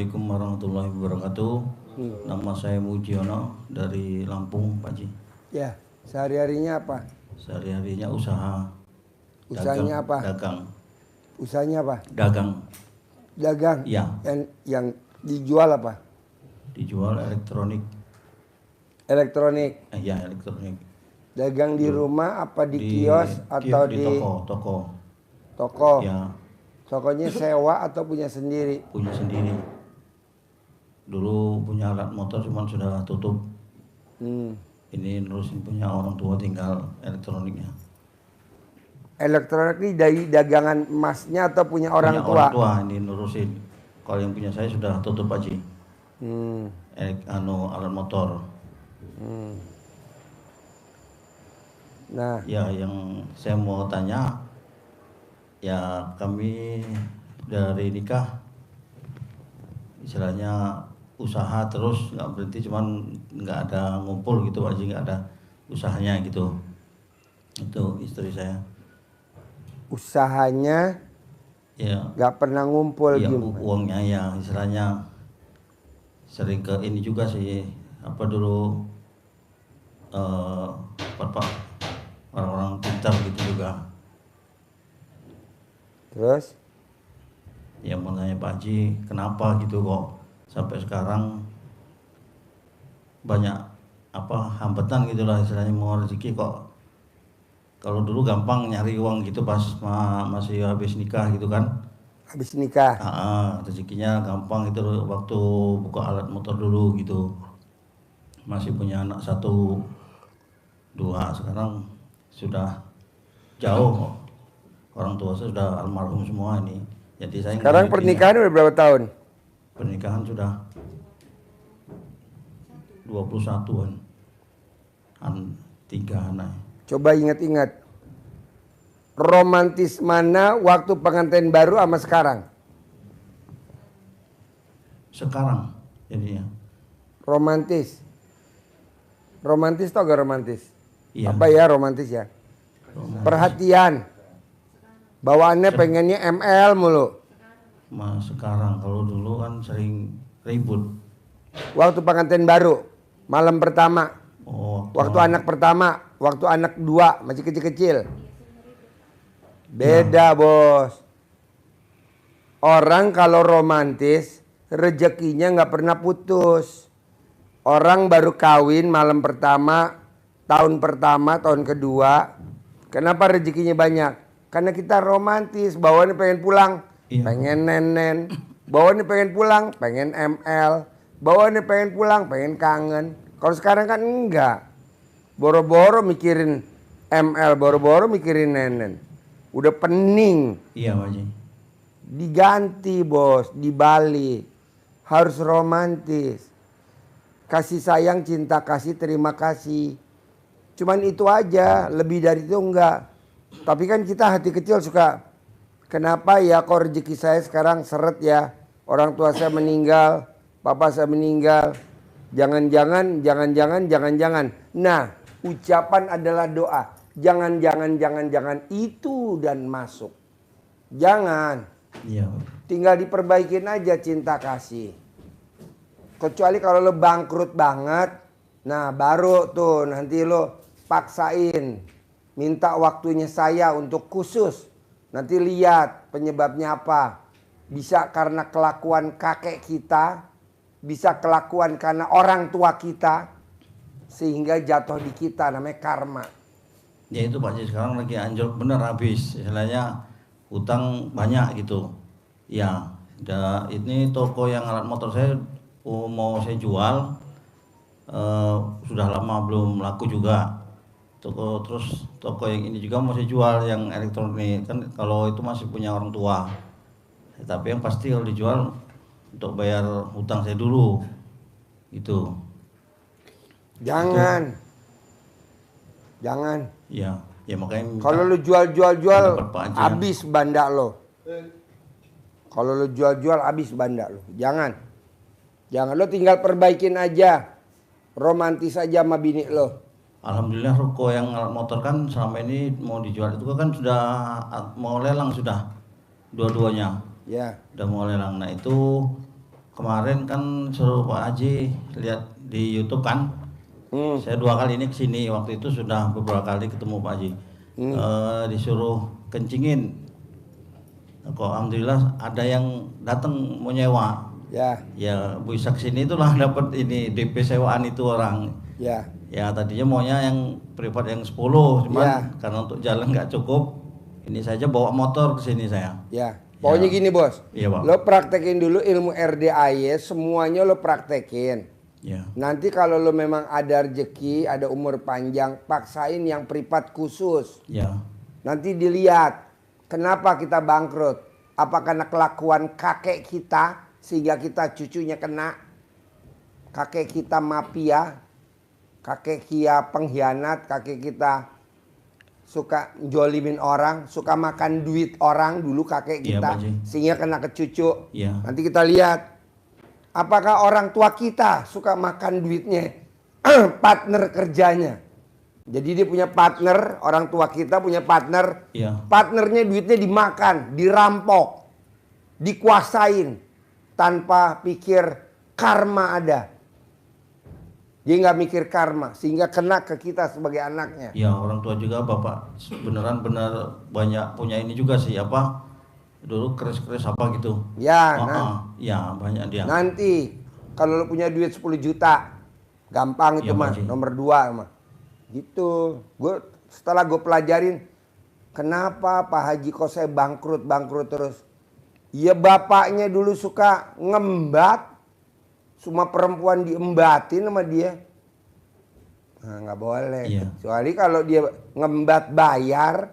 Assalamualaikum warahmatullahi wabarakatuh. Nama saya Mujiono dari Lampung, Pak Ji. Ya, sehari-harinya apa? Sehari-harinya usaha. Usahanya apa? Dagang. Usahanya apa? Dagang. Dagang? Ya. Yang dijual apa? Dijual elektronik. Elektronik? Ya, elektronik. Dagang di rumah apa di kios atau di toko? Toko? Ya. Tokonya sewa atau punya sendiri? Punya sendiri. Dulu punya alat motor cuman sudah tutup. Ini nerusin punya orang tua, tinggal elektroniknya. Elektronik ini dari dagangan emasnya atau punya orang tua? Orang tua ini nerusin. Kalau yang punya saya sudah tutup, Pak Ji. Alat motor. Nah, ya yang saya mau tanya, ya kami dari nikah istilahnya usaha terus nggak berhenti, cuman nggak ada ngumpul gitu Pak Ji, nggak ada usahanya gitu. Itu istri saya. Usahanya Ya. nggak pernah ngumpul Ya, gimana? uangnya ya istilahnya sering ke ini juga sih, apa dulu orang-orang pintar gitu juga. Terus? Ya mau nanya Pak Haji, kenapa gitu kok sampai sekarang banyak hambatan gitulah istilahnya mau rezeki kok. Kalau dulu gampang nyari uang gitu pas masih habis nikah gitu kan. Habis nikah? Rezekinya gampang itu waktu buka alat motor dulu gitu. Masih punya anak 1, 2, sekarang sudah jauh. Orang tua saya sudah almarhum semua ini. Jadi saya sekarang pernikahan udah berapa tahun? Pernikahan sudah 21-an. 3 anak. Coba ingat-ingat. Romantis mana waktu pengantin baru sama sekarang? Sekarang jadinya. Romantis. Romantis tau gak romantis? Iya. Apa ya romantis ya? Romantis. Perhatian. Bawaannya pengennya ML mulu. Sekarang, kalau dulu kan sering ribut. Waktu pengantin baru, malam pertama. Waktu anak pertama, waktu anak 2 masih kecil-kecil. Beda ya. Bos. Orang kalau romantis rezekinya nggak pernah putus. Orang baru kawin malam pertama, tahun pertama, tahun kedua. Kenapa rezekinya banyak? Karena kita romantis, bawaannya pengen pulang, pengen nenen. Bawaannya pengen pulang, pengen ML. Bawaannya pengen pulang, pengen kangen. Kalau sekarang kan enggak. Boro-boro mikirin ML, boro-boro mikirin nenen. Udah pening. Iya Pak Haji. Diganti bos, dibalik. Harus romantis. Kasih sayang, cinta kasih, terima kasih. Cuman itu aja, lebih dari itu enggak. Tapi kan kita hati kecil suka, kenapa ya kok rezeki saya sekarang seret ya. Orang tua saya meninggal, papa saya meninggal. Jangan-jangan. Nah, ucapan adalah doa. Jangan itu dan masuk. Jangan. Iya. Tinggal diperbaikin aja cinta kasih. Kecuali kalau lo bangkrut banget, nah baru tuh nanti lo paksain. Minta waktunya saya untuk khusus. Nanti lihat penyebabnya apa. Bisa karena kelakuan kakek kita. Bisa kelakuan karena orang tua kita. Sehingga jatuh di kita, namanya karma. Ya itu Pak Haji, sekarang lagi anjlok bener habis. Istilahnya hutang banyak gitu. Ya, ini toko yang alat motor saya mau saya jual. Sudah lama belum laku juga. Toko yang ini juga mau saya jual, yang elektronik kan, kalau itu masih punya orang tua. Tapi yang pasti kalau dijual untuk bayar hutang saya dulu gitu. Jangan. Ya makanya kalau lu jual habis banda lo. Kalau lu jual habis banda lo. Jangan lo tinggal perbaikin aja. Romantis aja sama bini lo. Alhamdulillah ruko yang alat motor kan selama ini mau dijual itu kan sudah mau lelang, sudah dua-duanya. Ya. Udah mau lelang. Nah itu kemarin kan suruh Pak Haji lihat di YouTube kan. Saya 2 kali ini kesini, waktu itu sudah beberapa kali ketemu Pak Haji. Disuruh kencingin. Kok alhamdulillah ada yang datang mau nyewa. Ya. Ya bisa kesini itulah dapat ini DP sewaan itu orang. Ya. Ya tadinya maunya yang privat yang 10, cuman Ya. karena untuk jalan nggak cukup, ini saja bawa motor ke sini saya. Ya. Pokoknya gini bos. Iya Pak. Lo praktekin dulu ilmu RDAY, semuanya lo praktekin. Ya. Nanti kalau lo memang ada rezeki, ada umur panjang, paksain yang privat khusus. Ya. Nanti dilihat kenapa kita bangkrut. Apa karena kelakuan kakek kita sehingga kita cucunya kena. Kakek kita mafia, kakek kita pengkhianat, kakek kita suka jolimin orang, suka makan duit orang dulu kakek Iya, kita, Pak Haji. sehingga kena ke cucu. Iya. Nanti kita lihat apakah orang tua kita suka makan duitnya, partner kerjanya. Jadi dia punya partner, orang tua kita punya partner, Iya. partnernya duitnya dimakan, dirampok, dikuasain tanpa pikir karma ada. Dia nggak mikir karma, sehingga kena ke kita sebagai anaknya. Ya orang tua juga bapak beneran benar banyak punya ini juga sih apa dulu keris-keris apa gitu. Ya, Ya banyak dia. nanti kalau lo punya duit 10 juta, gampang itu Iya, mah, Pak Haji. nomor 2 mah. Gitu. Setelah gue pelajarin, kenapa Pak Haji kok saya bangkrut terus? Ya bapaknya dulu suka ngembat, semua perempuan diembatin sama dia. Nah, nggak boleh. Iya. Kecuali kalau dia ngembat bayar,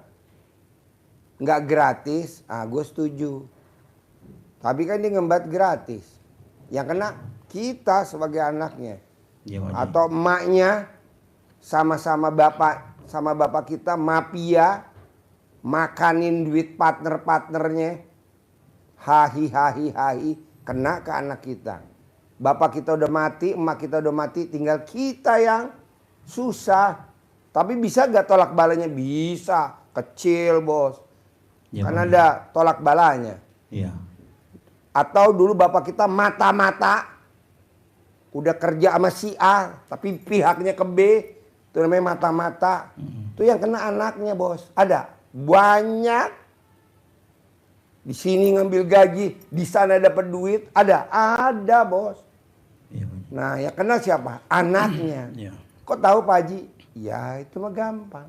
nggak gratis, gue setuju. Tapi kan dia ngembat gratis. Yang kena kita sebagai anaknya. Iya, Pak Haji. Atau emaknya sama bapak kita mafia, makanin duit partnernya, hahi, kena ke anak kita. Bapak kita udah mati, emak kita udah mati, tinggal kita yang susah. Tapi bisa gak tolak balanya? Bisa, kecil bos. Iya, Karena Pak Haji. ada tolak balanya. Iya. Atau dulu bapak kita mata-mata, udah kerja sama si A, tapi pihaknya ke B, itu namanya mata-mata. Itu yang kena anaknya bos. Ada banyak. Di sini ngambil gaji, di sana dapat duit, ada bos. Iya, Pak Haji. Nah yang kena siapa? Anaknya. Iya. Kok tahu Pak Haji? Ya itu mah gampang.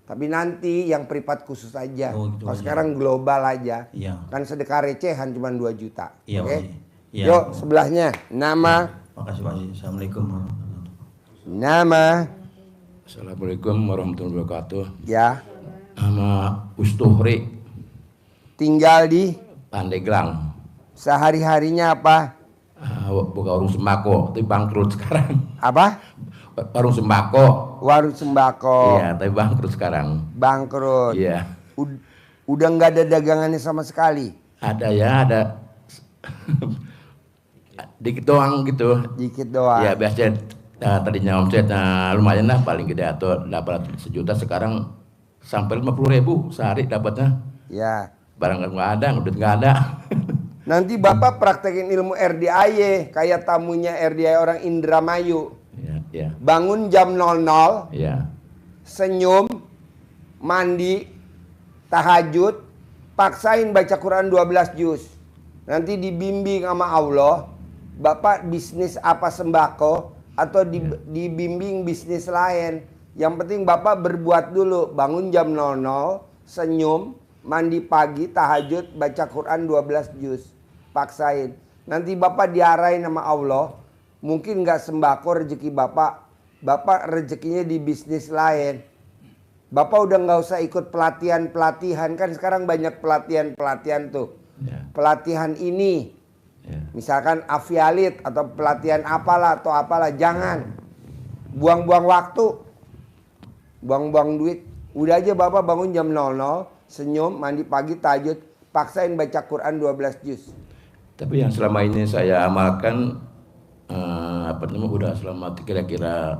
Tapi nanti yang privat khusus aja. Oh, gitu Kalau aja. sekarang global aja. Iya. Kan sedekah recehan cuma 2 juta. Iya, Oke? Pak Haji. Iya. Yuk sebelahnya. Nama. Makasih Pak Haji. Assalamualaikum warahmatullahi wabarakatuh. Nama. Assalamualaikum warahmatullahi wabarakatuh. Ya. Nama Ustuhri Tinggal di. Pandeglang. Sehari-harinya apa? Buka warung sembako, tapi bangkrut sekarang. Apa? Warung sembako. Warung sembako. Iya, tapi bangkrut sekarang. Bangkrut. Iya. Udah nggak ada dagangannya sama sekali. Ada ya, ada. Dikit doang gitu. Dikit doang. Ya biasanya tadinya omset lumayan lah, paling gede atau dapat 1 juta, sekarang sampai 50.000 sehari dapatnya. Ya. Barang nggak ada, duit nggak ada. Nanti Bapak praktekin ilmu RDAY kayak tamunya RDAY orang Indramayu. Iya, iya, Bangun jam 00, iya. senyum, mandi, tahajud, paksain baca Quran 12 juz. Nanti dibimbing sama Allah, Bapak bisnis apa sembako atau dibimbing bisnis lain. Yang penting Bapak berbuat dulu, bangun jam 00, senyum, mandi pagi, tahajud, baca Quran 12 juz. Paksain. Nanti Bapak diarahin sama Allah. Mungkin nggak sembako rezeki Bapak. Bapak rezekinya di bisnis lain. Bapak udah nggak usah ikut pelatihan-pelatihan. Kan sekarang banyak pelatihan-pelatihan tuh. Ya. Pelatihan ini. Ya. Misalkan avialit atau pelatihan apalah atau apalah. Jangan. Buang-buang waktu. Buang-buang duit. Udah aja Bapak bangun jam 00. Senyum, mandi pagi, tahajud, paksain baca Quran 12 juz. Tapi yang selama ini saya amalkan udah selama kira-kira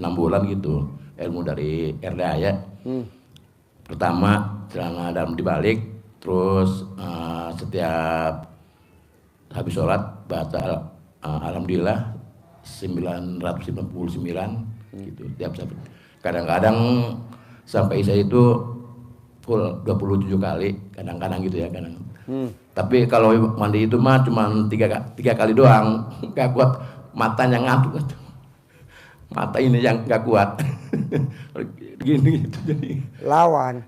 6 bulan gitu, ilmu dari RDA ya. Pertama celana dalam dibalik, terus setiap habis sholat baca alhamdulillah 999 gitu tiap saat. Kadang-kadang sampai Isya itu full 27 kali, kadang-kadang gitu ya kadang. Tapi kalau mandi itu mah cuma tiga kali doang, nggak kuat, matanya ngantuk, mata ini yang nggak kuat, gini gitu jadi. Lawan.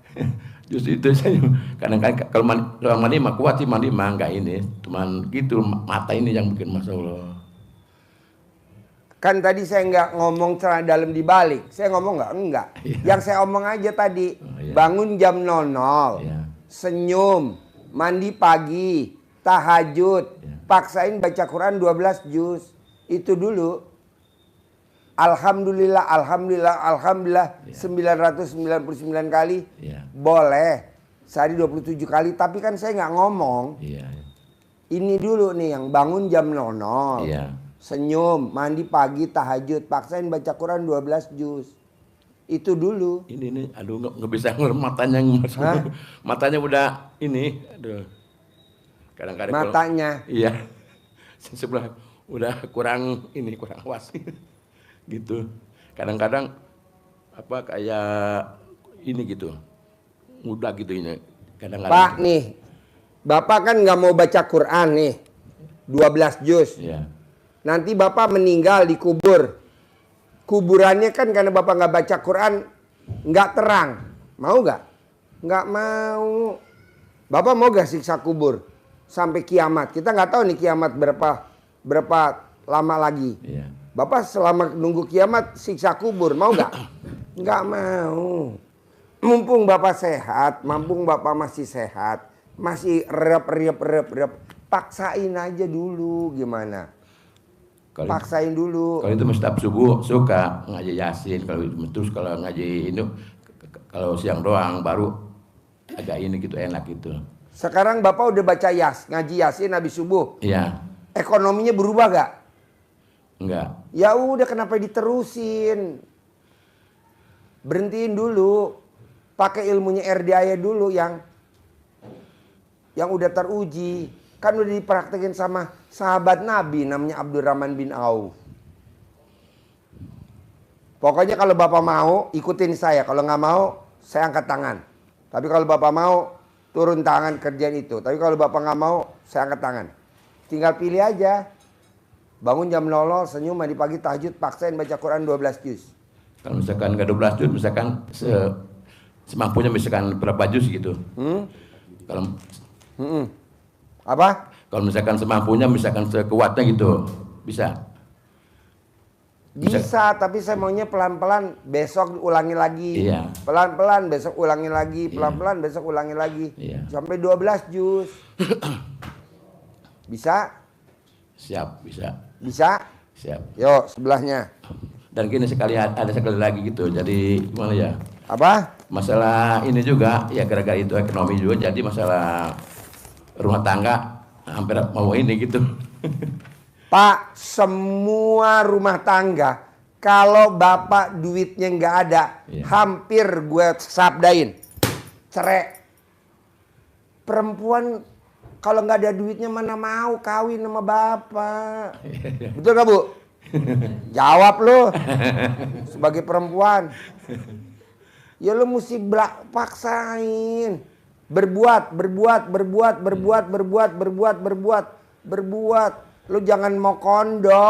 Justru itu saya kadang-kadang kalau mandi mah kuat sih, mandi mah nggak ini, cuman gitu mata ini yang bikin masya Allah. Kan tadi saya nggak ngomong celana dalam dibalik, saya ngomong enggak. Yang saya omong aja tadi, bangun jam 00, senyum, mandi pagi, tahajud, paksain baca Quran 12 juz. Itu dulu. Alhamdulillah, alhamdulillah, alhamdulillah 999 kali. Boleh. Sehari 27 kali, tapi kan saya nggak ngomong. Ini dulu nih yang bangun jam 00. Senyum, mandi pagi, tahajud, paksain baca Quran 12 juz. Itu dulu. Ini aduh nggak bisa ngeliat matanya, matanya udah ini, aduh. Kadang-kadang matanya. Iya. Sebelah udah kurang awas. Gitu. Kadang-kadang apa kayak ini gitu. Mudah gitu ini. Kadang-kadang. Pak nih, Bapak kan nggak mau baca Quran nih. 12 juz. Nanti Bapak meninggal dikubur. Kuburannya kan karena Bapak nggak baca Quran, nggak terang. Mau nggak? Nggak mau. Bapak mau gak siksa kubur sampai kiamat? Kita nggak tahu nih kiamat berapa lama lagi. Bapak selama nunggu kiamat siksa kubur, mau nggak? Nggak mau. Mumpung Bapak sehat, mumpung Bapak masih sehat, masih rep, paksain aja dulu gimana? Paksain dulu. Kalau itu setiap subuh suka ngaji Yasin, kalau itu terus kalau ngaji ini kalau siang doang baru agak ini gitu enak gitu. Sekarang Bapak udah baca ngaji Yasin habis subuh. Iya. Ekonominya berubah gak? Enggak. Ya udah kenapa diterusin? Berhentiin dulu. Pakai ilmunya RDIA dulu yang udah teruji. Kan udah dipraktekin sama sahabat Nabi namanya Abdurrahman bin Auf. Pokoknya kalau Bapak mau ikutin saya. Kalau nggak mau saya angkat tangan. Tapi kalau Bapak mau turun tangan kerjaan itu. Tapi kalau Bapak nggak mau saya angkat tangan. Tinggal pilih aja. Bangun jam 00, senyum, mandi pagi, tahajud, paksain baca Quran 12 juz. Kalau misalkan nggak 12 juz, misalkan semampunya misalkan berapa juz gitu. Kalau apa? Kalau misalkan semampunya, misalkan sekuatnya gitu, bisa. Bisa, tapi saya maunya pelan-pelan, besok ulangi lagi. Pelan-pelan, besok ulangi lagi. Pelan-pelan, besok ulangi lagi. Sampai 12 juz. Bisa? Siap, bisa. Bisa? Siap. Yuk, sebelahnya. Dan kini ada sekali lagi gitu, jadi gimana ya? Apa? Masalah ini juga, ya gara-gara itu ekonomi juga, jadi masalah rumah tangga hampir mau ini gitu. Pak, semua rumah tangga kalau Bapak duitnya nggak ada, hampir gue sabdain cerai. Perempuan kalau nggak ada duitnya mana mau kawin sama Bapak. Betul nggak Bu? Jawab lo sebagai perempuan. Ya lo mesti paksain. Berbuat. Lu jangan mau kondo.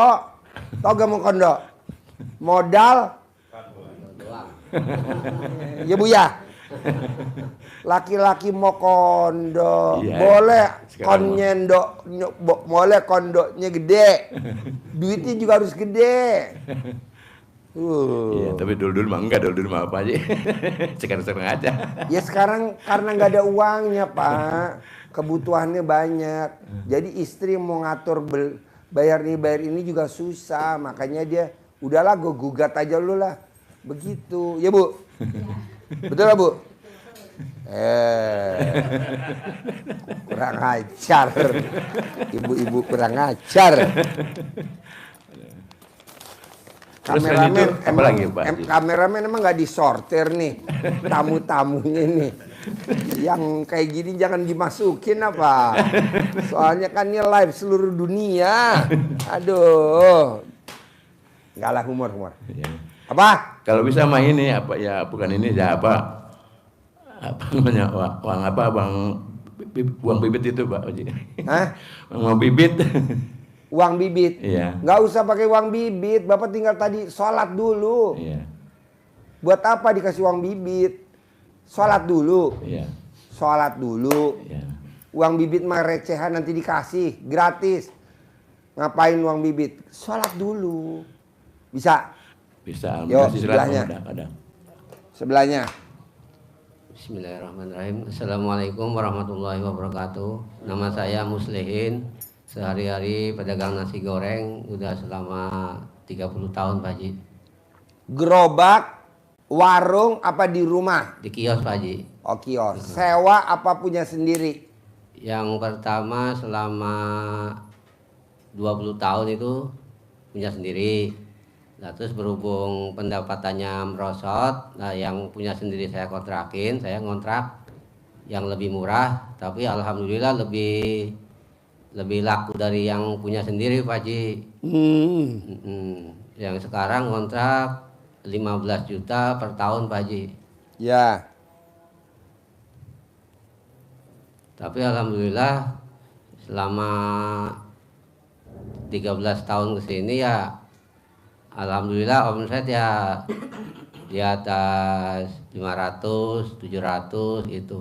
Tau gak mau kondo? Modal. Ya Bu ya. Laki-laki mau kondo. Boleh boleh kondonya gede. Duitnya juga harus gede. Iya, tapi dulu mah enggak, dulu mah apa aja. Sekarang aja. Ya sekarang karena nggak ada uangnya Pak, kebutuhannya banyak. Jadi istri mau ngatur bayar ini juga susah, makanya dia udahlah gue gugat aja lu lah, begitu. Ya Bu, betul lah Bu. Kurang ajar, ibu-ibu kurang ajar. Kameramen emang nggak disortir nih tamu-tamunya nih. Yang kayak gini jangan dimasukin apa? Soalnya kan ini live seluruh dunia. Aduh. Enggak lah, humor. Ya. Apa? Kalau bisa mah ini apa ya, bukan ini ya apa namanya, uang apa, uang bibit itu Pak Haji. Hah? Uang bibit. Uang bibit? Iya. Nggak usah pakai uang bibit. Bapak tinggal tadi sholat dulu. Iya. Buat apa dikasih uang bibit? Sholat dulu. Iya. Sholat dulu. Iya. Uang bibit mah recehan nanti dikasih. Gratis. Ngapain uang bibit? Sholat dulu. Bisa? Bisa. Yuk, Kasih sebelahnya. ada. Sebelahnya. Bismillahirrahmanirrahim. Assalamualaikum warahmatullahi wabarakatuh. Nama saya Muslihin. Sehari-hari pedagang nasi goreng udah selama 30 tahun Pak Haji. Gerobak, warung apa di rumah? Di kios Pak Haji. Oh, kios. Sewa apa punya sendiri? Yang pertama selama 20 tahun itu punya sendiri. Nah, terus berhubung pendapatannya merosot, nah yang punya sendiri saya kontrakin, saya ngontrak yang lebih murah, tapi alhamdulillah lebih laku dari yang punya sendiri Pak Haji. Yang sekarang ngontrak 15 juta per tahun Pak Haji. Ya. Tapi alhamdulillah selama 13 tahun kesini ya alhamdulillah omset ya di atas 500, 700 itu.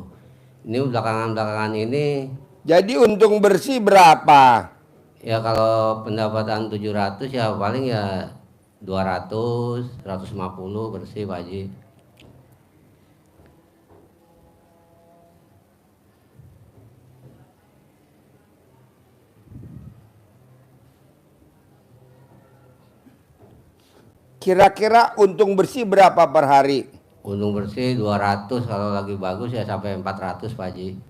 Ini belakangan ini Jadi untung bersih berapa? ya kalau pendapatan 700 ya paling ya 200, 150 bersih Pak Haji. Kira-kira untung bersih berapa per hari? Untung bersih 200, kalau lagi bagus ya sampai 400 Pak Haji.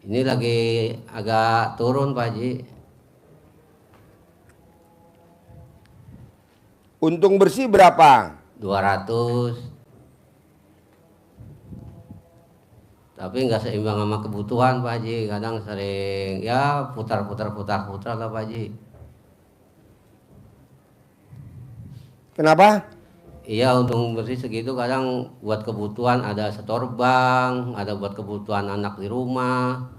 Ini lagi agak turun Pak Haji. Untung bersih berapa? 200. Tapi nggak seimbang sama kebutuhan Pak Haji. Kadang sering ya putar lah Pak Haji. Kenapa? Iya, untung bersih segitu kadang buat kebutuhan, ada setor bank, ada buat kebutuhan anak di rumah.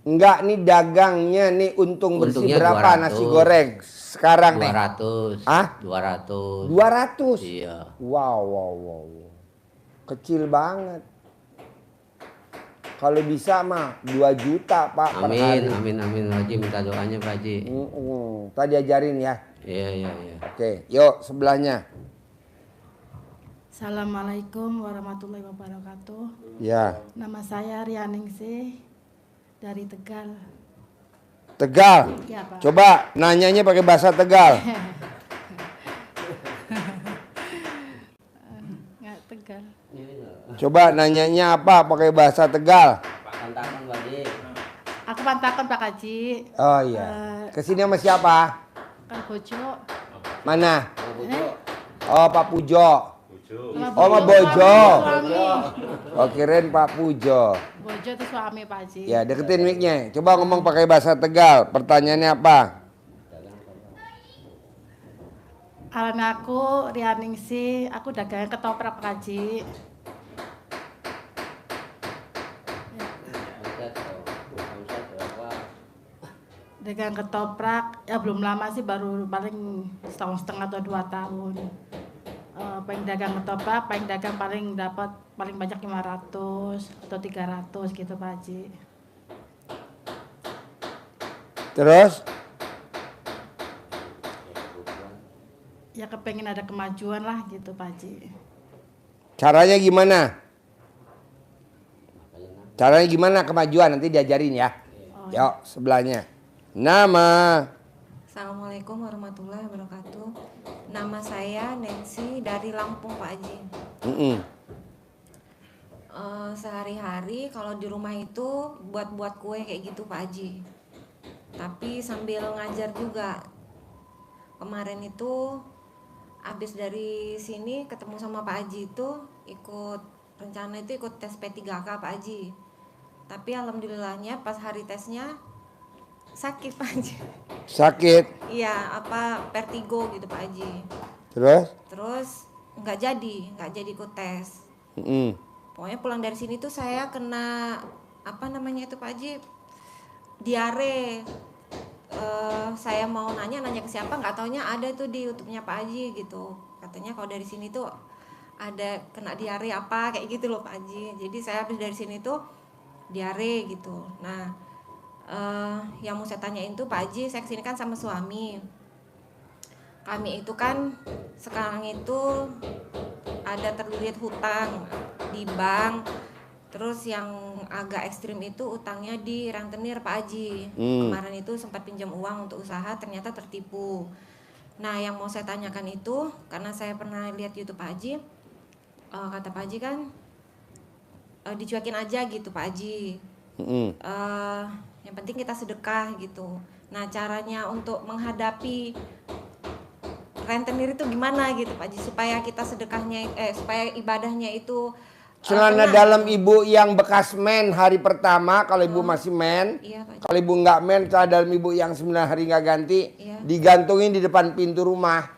Enggak, nih dagangnya nih untung bersih Untungnya berapa 200. nasi goreng sekarang nih? 200. Hah? 200. 200? Iya. Wow. Kecil banget. Kalau bisa mah 2 juta Pak per hari. Amin Pak Haji, minta doanya Pak Haji. Tadi ajarin ya. Iya. Oke, yuk sebelahnya. Assalamualaikum warahmatullahi wabarakatuh. Ya. Nama saya Rianingsih dari Tegal. Tegal. Ya, Pak. Coba nanyanya pakai bahasa Tegal. Nggak Tegal. Coba nanyanya apa pakai bahasa Tegal. Pantakan Pak Haji. Aku pantakan Pak Haji. Oh iya. Kesini sama siapa? Kan Bojo. Mana? Eh, Oh Pak Pujo. sama Oh sama Bojo. Suami. Oh kirain Pak Pujo. Bojo itu suami Pak Haji. Ya deketin mic-nya. Coba ngomong pakai bahasa Tegal. Pertanyaannya apa? Alan aku Rianingsih, aku dagang ketoprak Pak Haji. Dagang ketoprak ya belum lama sih, baru paling setahun setengah atau 2 tahun. Paling dagang ketoprak, paling dapat paling banyak 500 atau 300 gitu Pak Haji. Terus? Ya kepengen ada kemajuan lah gitu Pak Haji. Caranya gimana? Caranya gimana kemajuan? Nanti diajarin ya. Yuk sebelahnya. Nama. Assalamualaikum warahmatullahi wabarakatuh. Nama saya Nancy dari Lampung Pak Haji. Sehari-hari kalau di rumah itu buat kue kayak gitu Pak Haji. Tapi sambil ngajar juga. Kemarin itu habis dari sini ketemu sama Pak Haji itu ikut tes P3K Pak Haji. Tapi alhamdulillahnya pas hari tesnya sakit Pak Haji. Sakit. Iya, vertigo gitu Pak Haji. Terus? Nggak jadi ikut tes. Mm-mm. Pokoknya pulang dari sini tuh saya kena itu Pak Haji, diare. Saya mau nanya ke siapa, nggak taunya ada tuh di YouTube-nya Pak Haji gitu. Katanya kalau dari sini tuh ada kena diare kayak gitu loh Pak Haji. Jadi saya habis dari sini tuh diare gitu. Nah, yang mau saya tanyain tuh Pak Haji, saya kesini kan sama suami. Kami itu kan sekarang itu ada terlilit hutang di bank. Terus yang agak ekstrim itu utangnya di rentenir Pak Haji. Kemarin itu sempat pinjam uang untuk usaha, ternyata tertipu. Nah, yang mau saya tanyakan itu, karena saya pernah lihat YouTube Pak Haji, kata Pak Haji kan dicuekin aja gitu Pak Haji. Yang penting kita sedekah gitu. Nah, caranya untuk menghadapi rentenir itu gimana gitu Pak Haji, supaya kita supaya ibadahnya itu Celana dalam ibu yang bekas men hari pertama, kalau ibu masih men. Iya, Pak Haji. Kalau ibu nggak men, celana dalam ibu yang 9 hari nggak ganti, Iya. digantungin di depan pintu rumah.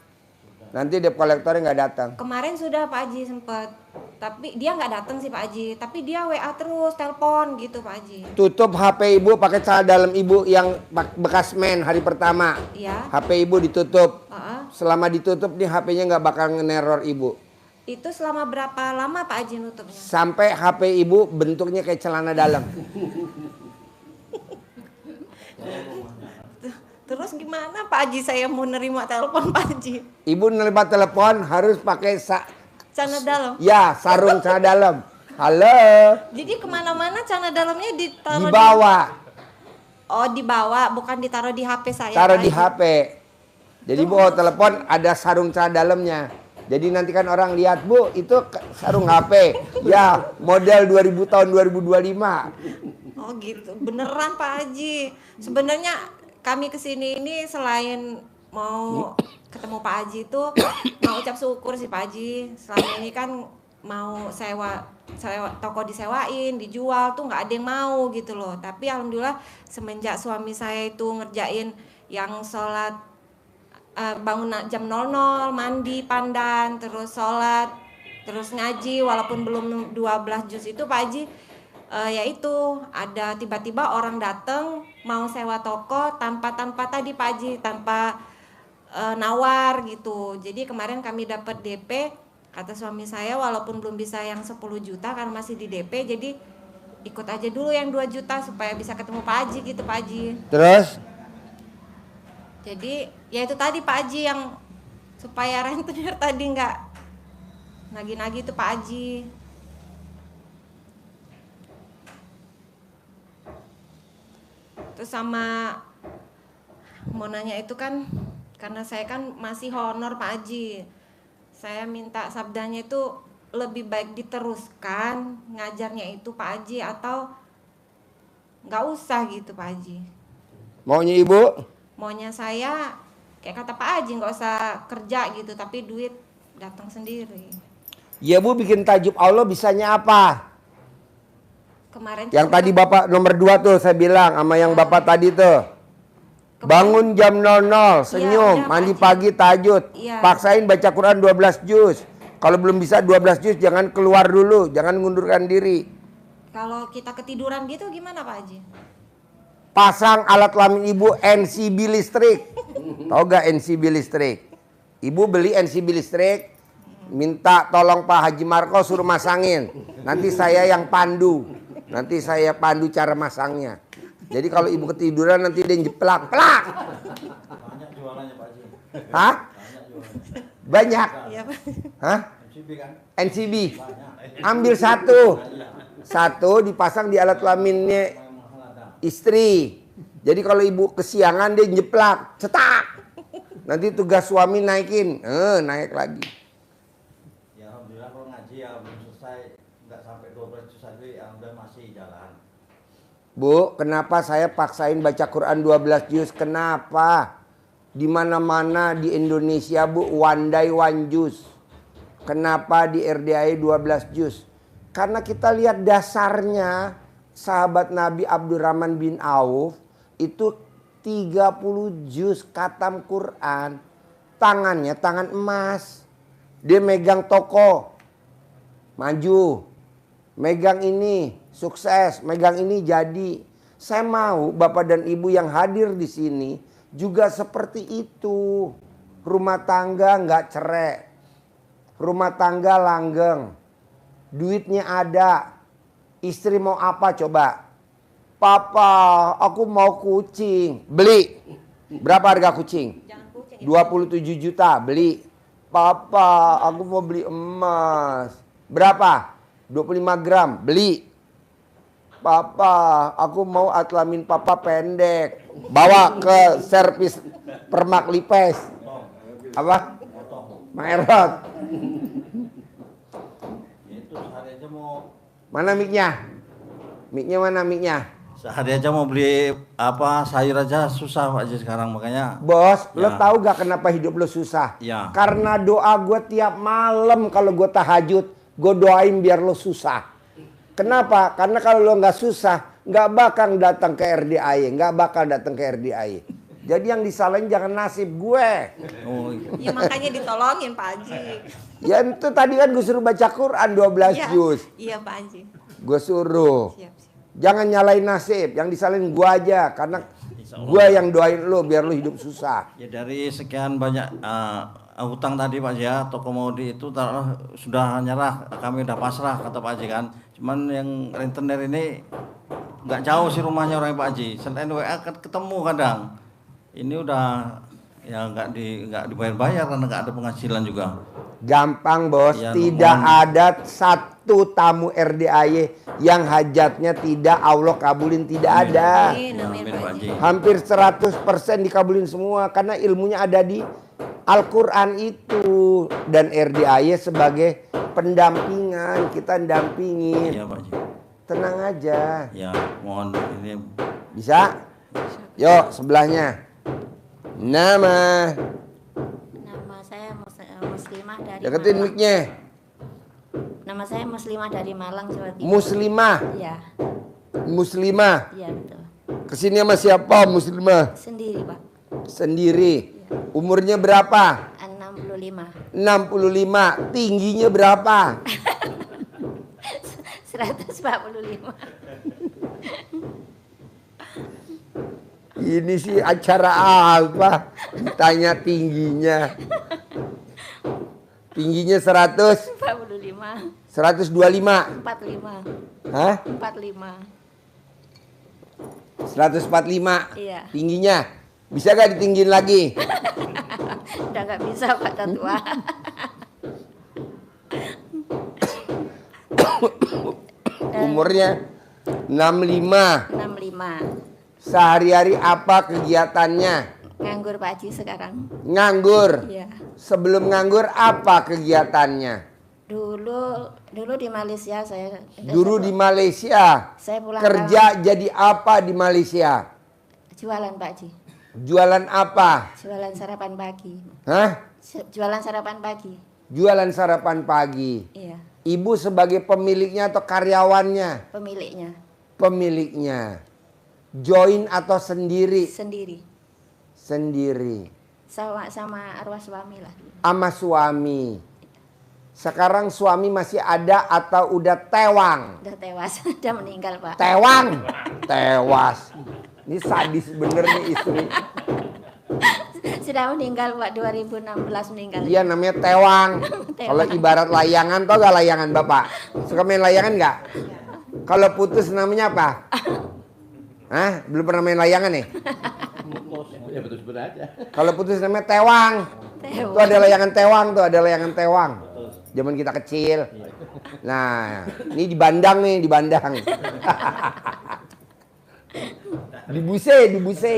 Nanti debt collector nggak datang. Kemarin sudah Pak Haji sempet, tapi dia nggak datang sih Pak Haji, tapi dia WA terus, telepon gitu Pak Haji. Tutup HP ibu pakai celana dalam ibu yang bekas men hari pertama. Iya. HP ibu ditutup. Heeh. Selama ditutup nih HP-nya nggak bakal ngeneror ibu. Itu selama berapa lama Pak Haji nutupnya? Sampai HP ibu bentuknya kayak celana dalam. Terus gimana Pak Haji saya mau nerima telepon Pak Haji? Ibu nerima telepon harus pakai Celana dalam. ya sarung celana dalam. Halo. Jadi kemana-mana celana dalamnya ditaruh Dibawa. Dibawa, bukan ditaruh di HP saya. Taruh Pak di Haji. HP. Jadi bu telepon ada sarung celana dalamnya. Jadi nanti kan orang lihat, Bu, itu sarung HP. Ya, model 2000 tahun 2025. Oh gitu, beneran Pak Haji. Sebenarnya kami kesini ini selain mau ketemu Pak Haji itu mau ucap syukur sih Pak Haji. Selama ini kan mau sewa toko disewain, dijual tuh nggak ada yang mau gitu loh. Tapi alhamdulillah semenjak suami saya itu ngerjain yang sholat bangun jam 00, mandi pandan, terus sholat, terus ngaji walaupun belum 12 juz itu Pak Haji, yaitu ada tiba-tiba orang datang mau sewa toko tanpa tadi Pak Haji, tanpa nawar gitu. Jadi kemarin kami dapat DP, kata suami saya walaupun belum bisa yang 10 juta karena masih di DP, jadi ikut aja dulu yang 2 juta supaya bisa ketemu Pak Haji gitu Pak Haji. Terus? Jadi ya itu tadi Pak Haji yang supaya rentenir tadi nggak nagih-nagih itu Pak Haji. Terus sama mau nanya itu kan karena saya kan masih honor Pak Haji. Saya minta sabdanya itu lebih baik diteruskan ngajarnya itu Pak Haji atau nggak usah gitu Pak Haji. Maunya ibu? Maunya saya kayak kata Pak Haji nggak usah kerja gitu tapi duit datang sendiri. Ya Bu, bikin tajub Allah bisanya apa? Kemarin Yang tadi Bapak nomor 2 tuh saya bilang sama yang Bapak tadi tuh. Bangun jam 00, senyum, iya, mandi Pak Haji. pagi tahajud. Iya. Paksain baca Quran 12 juz. Kalau belum bisa 12 juz jangan keluar dulu, jangan ngundurkan diri. Kalau kita ketiduran gitu gimana Pak Haji? Pasang alat kelamin ibu NCB listrik. Tahu gak NCB listrik? Ibu beli NCB listrik, minta tolong Pak Haji Marko suruh masangin. Nanti saya yang pandu. Nanti saya pandu cara masangnya. Jadi kalau ibu ketiduran nanti dia jeplak, plak. Banyak jualannya Pak Haji. Hah? Banyak. Iya Pak. Hah? MCB kan? NCB. Ambil satu. Satu dipasang di alat kelaminnya istri. Jadi kalau ibu kesiangan dia nyeplak, cetak. Nanti tugas suami naikin, naik lagi. Ya alhamdulillah kalau ngaji ya belum selesai, nggak sampai 12 juz aja, alhamdulillah masih jalan. Bu, kenapa saya paksain baca Quran 12 juz? Kenapa? Di mana-mana di Indonesia Bu, one day one juz. Kenapa di RDI 12 juz? Karena kita lihat dasarnya sahabat Nabi Abdurrahman bin Auf itu 30 juz khatam Quran. Tangannya tangan emas. Dia megang toko, maju. Megang ini, sukses. Megang ini jadi. Saya mau Bapak dan Ibu yang hadir di sini juga seperti itu. Rumah tangga nggak cerai. Rumah tangga langgeng. Duitnya ada. Istri mau apa coba? Papa, aku mau kucing. Beli. Berapa harga kucing? 27 juta. Beli. Papa, aku mau beli emas. Berapa? 25 gram. Beli. Papa, aku mau atlamin papa pendek. Bawa ke servis Permak Lipes. Apa? Maerot. Itu sehari aja mau Mana mic-nya? Mic-nya mana mic-nya? sehari aja mau beli apa sayur aja susah Pak Haji sekarang, makanya Bos, lo Ya. tahu gak kenapa hidup lo susah? Ya. Karena doa gue tiap malam kalau gue tahajud, gue doain biar lo susah. Kenapa? Karena kalau lo nggak susah, nggak bakal datang ke RDAY, nggak bakal datang ke RDAY. Jadi yang disalahin jangan nasib gue. oh, Ya makanya ditolongin Pak Haji. Ya itu tadi kan gue suruh baca Quran 12 Iya, juz. iya Pak Haji. Gue suruh. Siap, siap. Jangan nyalain nasib, yang disalahin gue aja. Karena gue yang doain lo biar lo hidup susah. ya dari sekian banyak hutang tadi Pak Haji ya, toko Maudi itu sudah nyerah, kami udah pasrah kata Pak Haji kan. Cuman yang rentenir ini nggak jauh sih rumahnya orang Pak Haji. Selain WA ketemu kadang. Ini udah ya nggak dibayar-bayar karena nggak ada penghasilan juga. Gampang bos, Ya, tidak mohon. ada satu tamu RDAY yang hajatnya tidak Allah kabulin, tidak ada. Amin, amin Amin, Pak Pak Haji. Haji. Hampir 100% dikabulin semua karena ilmunya ada di Al-Quran itu. Dan RDAY sebagai pendampingan, kita dampingin. Iya Pak Haji. Tenang aja. Ya mohon ini Bisa? Yuk sebelahnya. Nama. Nama saya Muslimah dari Deketin Malang. mic-nya. Nama saya Muslimah dari Malang, Jawa Timur. Muslimah. Iya, Muslimah. iya betul. Kesini sama siapa Muslimah? Sendiri, Pak. Sendiri. Umurnya berapa? 65. 65. Tingginya berapa? 145. Ini sih acara apa? Ditanya tingginya. Tingginya 100, 45. 125. 45. Hah? 45. 145. Iya. Tingginya. Bisa gak ditinggiin lagi? Udah nggak bisa, Pak, udah tua. Umurnya 65. 65. Sehari-hari apa kegiatannya? Nganggur, Pak Haji, sekarang. Nganggur. Iya. Sebelum nganggur apa kegiatannya? Dulu di Malaysia saya. Dulu di Malaysia. Saya pulang Kerja jadi apa di Malaysia? jualan, Pak Haji. Jualan apa? Jualan sarapan pagi. Hah? Jualan sarapan pagi. Jualan sarapan pagi. Iya, Ibu sebagai pemiliknya atau karyawannya? pemiliknya Pemiliknya. Join atau sendiri? sendiri. Sendiri. Sama arwah suami lah. Sama suami. Sekarang suami masih ada atau udah tewang? Udah tewas, udah meninggal, Pak. Tewang. Tewas. Ini sadis bener nih istri. Sudah meninggal, Pak, 2016 meninggal. Dia namanya tewang. Kalau ibarat layangan, tau gak layangan Bapak? Suka main layangan gak? Kalau putus namanya apa? Hah? Belum pernah main layangan nih? Ya betul-betul aja. Kalau putus namanya tewang. Tewas. Tuh ada layangan tewang, tuh ada layangan tewang. Zaman kita kecil. Nah, ini di Bandang nih, di Bandang. Di Buse.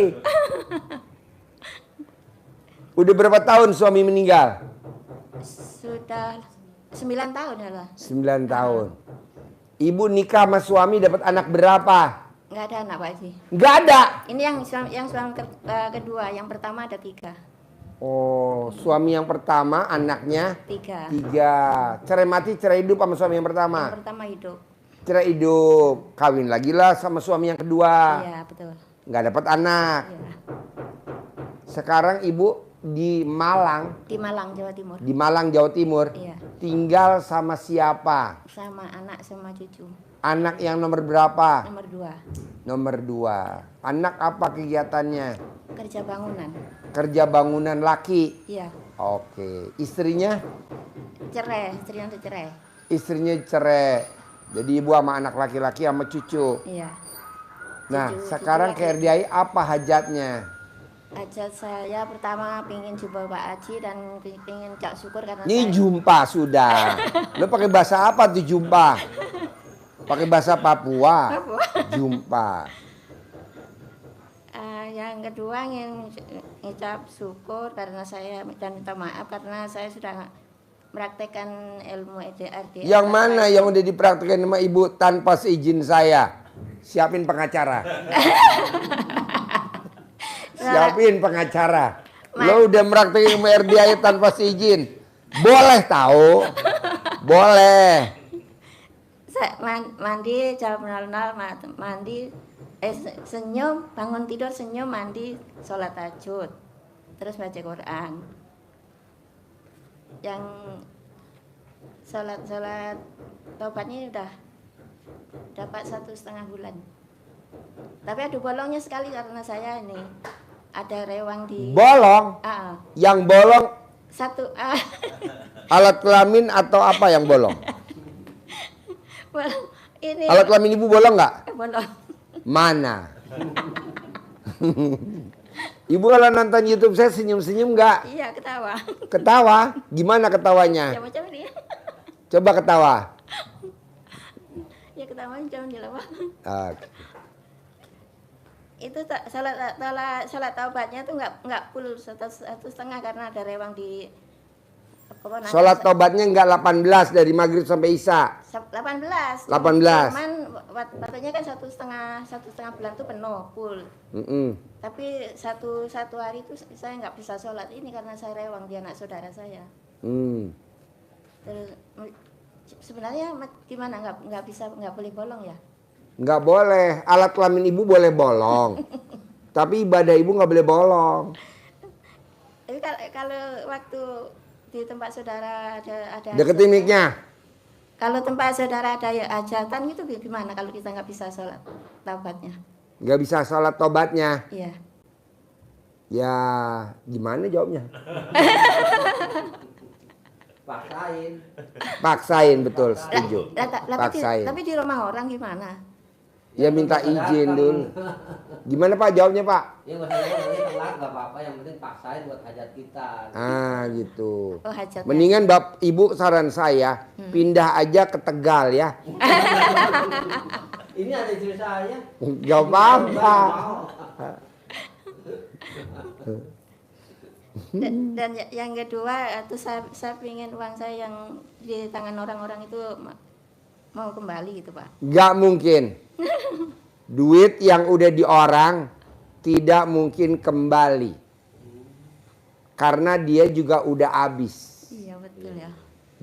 Udah berapa tahun suami meninggal? Sudah 9 tahun ya lah. 9 tahun. Ibu nikah sama suami dapat anak berapa? Nggak ada anak, Pak Haji. Nggak ada. Ini yang suami kedua, yang pertama ada 3. Oh, suami yang pertama anaknya 3. 3. Cerai mati, cerai hidup sama suami yang pertama. Yang pertama hidup. Cerai hidup, kawin lagi lah sama suami yang kedua. Iya, betul. nggak dapat anak. Iya. Sekarang ibu di Malang, Di Malang, Jawa Timur. di Malang Jawa Timur. Iya. Tinggal sama siapa? Sama anak sama cucu. Anak yang nomor berapa? Nomor 2. Nomor 2. Anak apa kegiatannya? Kerja bangunan. Kerja bangunan laki. Iya. Oke. Istrinya? Cerai, istrinya udah cerai. Istrinya cerai. Jadi ibu sama anak laki-laki sama cucu. Iya. Nah, Cucu sekarang laki. KRDI apa hajatnya? Hajat saya pertama pengen jumpa Pak Haji dan pengen cak syukur karena Ini saya jumpa sudah. Lo pakai bahasa apa tuh jumpa? Pakai bahasa Papua. Jumpa. Yang kedua ingin ngucap syukur karena saya dan minta maaf karena saya sudah meraktekkan ilmu RDA. Yang mana yang udah dipraktikkan sama ibu tanpa seizin saya? Siapin pengacara. Siapin pengacara. Lo udah meraktekin ilmu RDA tanpa seizin. Boleh tahu? Boleh. Saya mandi, jam nol mandi, senyum, bangun tidur senyum, mandi, sholat tahajud, terus baca Quran. Yang sholat tobatnya udah dapat 1,5 bulan. Tapi ada bolongnya sekali karena saya ini ada rewang di. Bolong? Yang bolong Satu alat kelamin atau apa yang bolong? ini Alat kelamin ibu bolong nggak? bolong. Mana? Ibu kalau nonton YouTube saya senyum-senyum nggak? Iya, ketawa. Ketawa? Gimana ketawanya? Ya macam ini. Coba ketawa. Ya ketawa jangan dilawak. Oke. Itu salat taubatnya tuh nggak full 1,5 karena ada rewang di keponakan. Sholat tobatnya nggak 18 dari maghrib sampai isya. 18. 18. Cuman waktunya kan 1,5 bulan tuh penuh full. Tapi satu hari itu saya nggak bisa sholat ini karena saya rewang di anak saudara saya. Terus sebenarnya gimana nggak boleh bolong ya? Nggak boleh. Alat kelamin ibu boleh bolong. Tapi ibadah ibu nggak boleh bolong. Tapi kalau waktu di tempat saudara ada Deketin mic-nya. kalau tempat saudara ada hajatan itu gimana kalau kita nggak bisa sholat taubatnya? Nggak bisa sholat tobatnya. Iya. Ya gimana jawabnya? Paksain betul, setuju. Paksain. Tapi di rumah orang gimana? Ya minta izin dulu. Gimana Pak jawabnya Pak? Ya masalahnya telat nggak apa-apa, yang penting paksain buat hajat kita. Gitu. Oh, hajatnya. Mendingan Ibu saran saya pindah aja ke Tegal ya. Ini ada istri saya. Gak apa-apa. Dan yang kedua itu saya ingin uang saya yang di tangan orang-orang itu mau kembali gitu Pak. Gak mungkin. Duit yang udah di orang tidak mungkin kembali. Karena dia juga udah habis. Iya betul ya.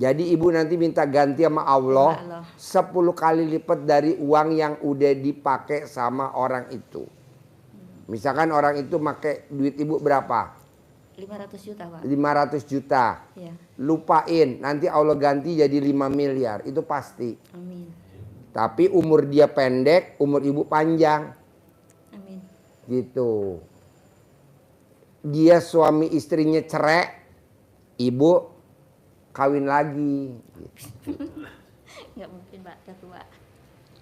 Jadi ibu nanti minta ganti sama Allah 10 kali lipat dari uang yang udah dipakai sama orang itu. Misalkan orang itu pakai duit ibu berapa? 500 juta Pak. 500 juta. Iya. Lupain, nanti Allah ganti jadi 5 miliar. Itu pasti. Amin. Tapi umur dia pendek, umur ibu panjang. Amin. Gitu. Dia suami istrinya cerai, ibu kawin lagi. Nggak mungkin Pak, udah tua.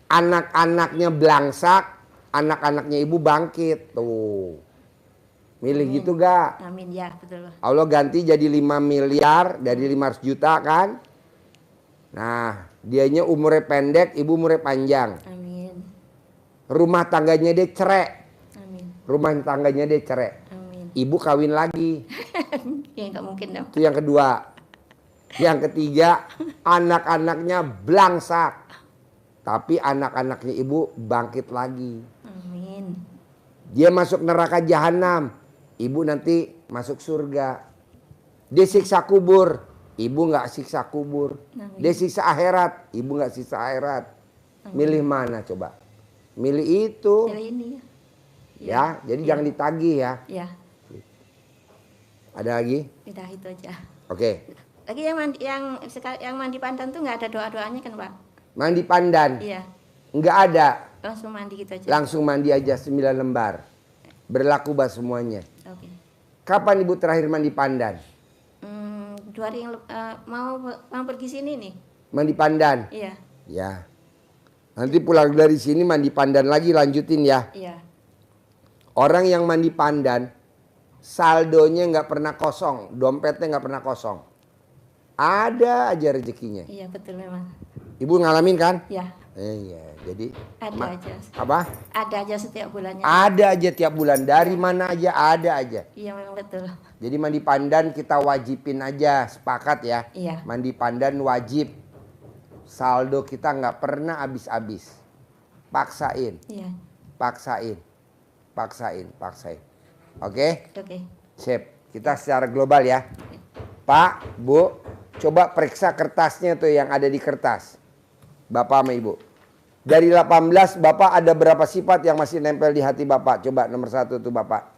Anak-anaknya belangsak, anak-anaknya ibu bangkit. Tuh. Milih gitu gak? Amin ya, betul. Allah ganti jadi 5 miliar dari 500 juta kan? Nah, dianya umurnya pendek, ibu umurnya panjang. Amin. Rumah tangganya dia cerai. Amin. Rumah tangganya dia cerai. Amin. Ibu kawin lagi. Ya nggak mungkin dong. Itu yang kedua. Yang ketiga, anak-anaknya belangsak. Tapi anak-anaknya ibu bangkit lagi. Amin. Dia masuk neraka jahanam. Ibu nanti masuk surga. Dia siksa kubur. Ibu nggak siksa kubur. Amin. Dia siksa akhirat. Ibu nggak siksa akhirat. Amin. Milih mana coba? Milih itu. Pilih ini ya. Ya, jadi jangan ditagih ya. Iya, Ada lagi? udah itu aja. Oke. Lagi yang mandi pandan tuh nggak ada doa-doanya kan, Pak? Mandi pandan. Iya, Nggak ada. langsung mandi gitu aja. Langsung mandi aja 9 lembar. Berlaku bah semuanya. Oke. Kapan Ibu terakhir mandi pandan? 2 hari yang mau pergi sini nih. Mandi pandan? Iya, Ya. Nanti pulang dari sini mandi pandan lagi, lanjutin ya. iya. Orang yang mandi pandan, saldonya nggak pernah kosong, dompetnya nggak pernah kosong. Ada aja rezekinya. Iya, betul memang. Ibu ngalamin kan? Iya, Iya, jadi ada aja. apa? Ada aja setiap bulannya. Ada aja tiap bulan, dari mana aja ada aja. Iya, memang betul. Jadi mandi pandan kita wajibin aja, sepakat ya. Iya. Mandi pandan wajib. Saldo kita nggak pernah habis-habis. Paksain, Iya, paksain, paksain, paksain. Oke? oke. Sip. Kita secara global ya. Pak, Bu, coba periksa kertasnya tuh yang ada di kertas. Bapak sama Ibu. Dari 18, Bapak ada berapa sifat yang masih nempel di hati Bapak? Coba nomor 1 tuh Bapak.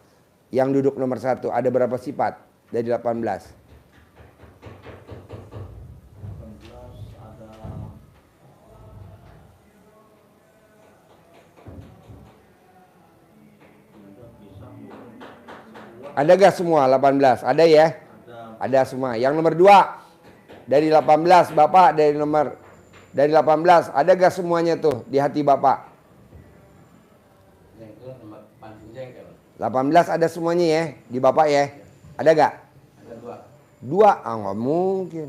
Yang duduk nomor 1, ada berapa sifat dari 18? Ada gak semua 18? Ada ya? Ada semua. Yang nomor 2 dari 18 Bapak dari 18 ada gak semuanya tuh di hati Bapak? Jengkel sama pancing jengkel. 18 ada semuanya ya di Bapak ya? Ada gak? Ada 2. 2? Ah nggak mungkin.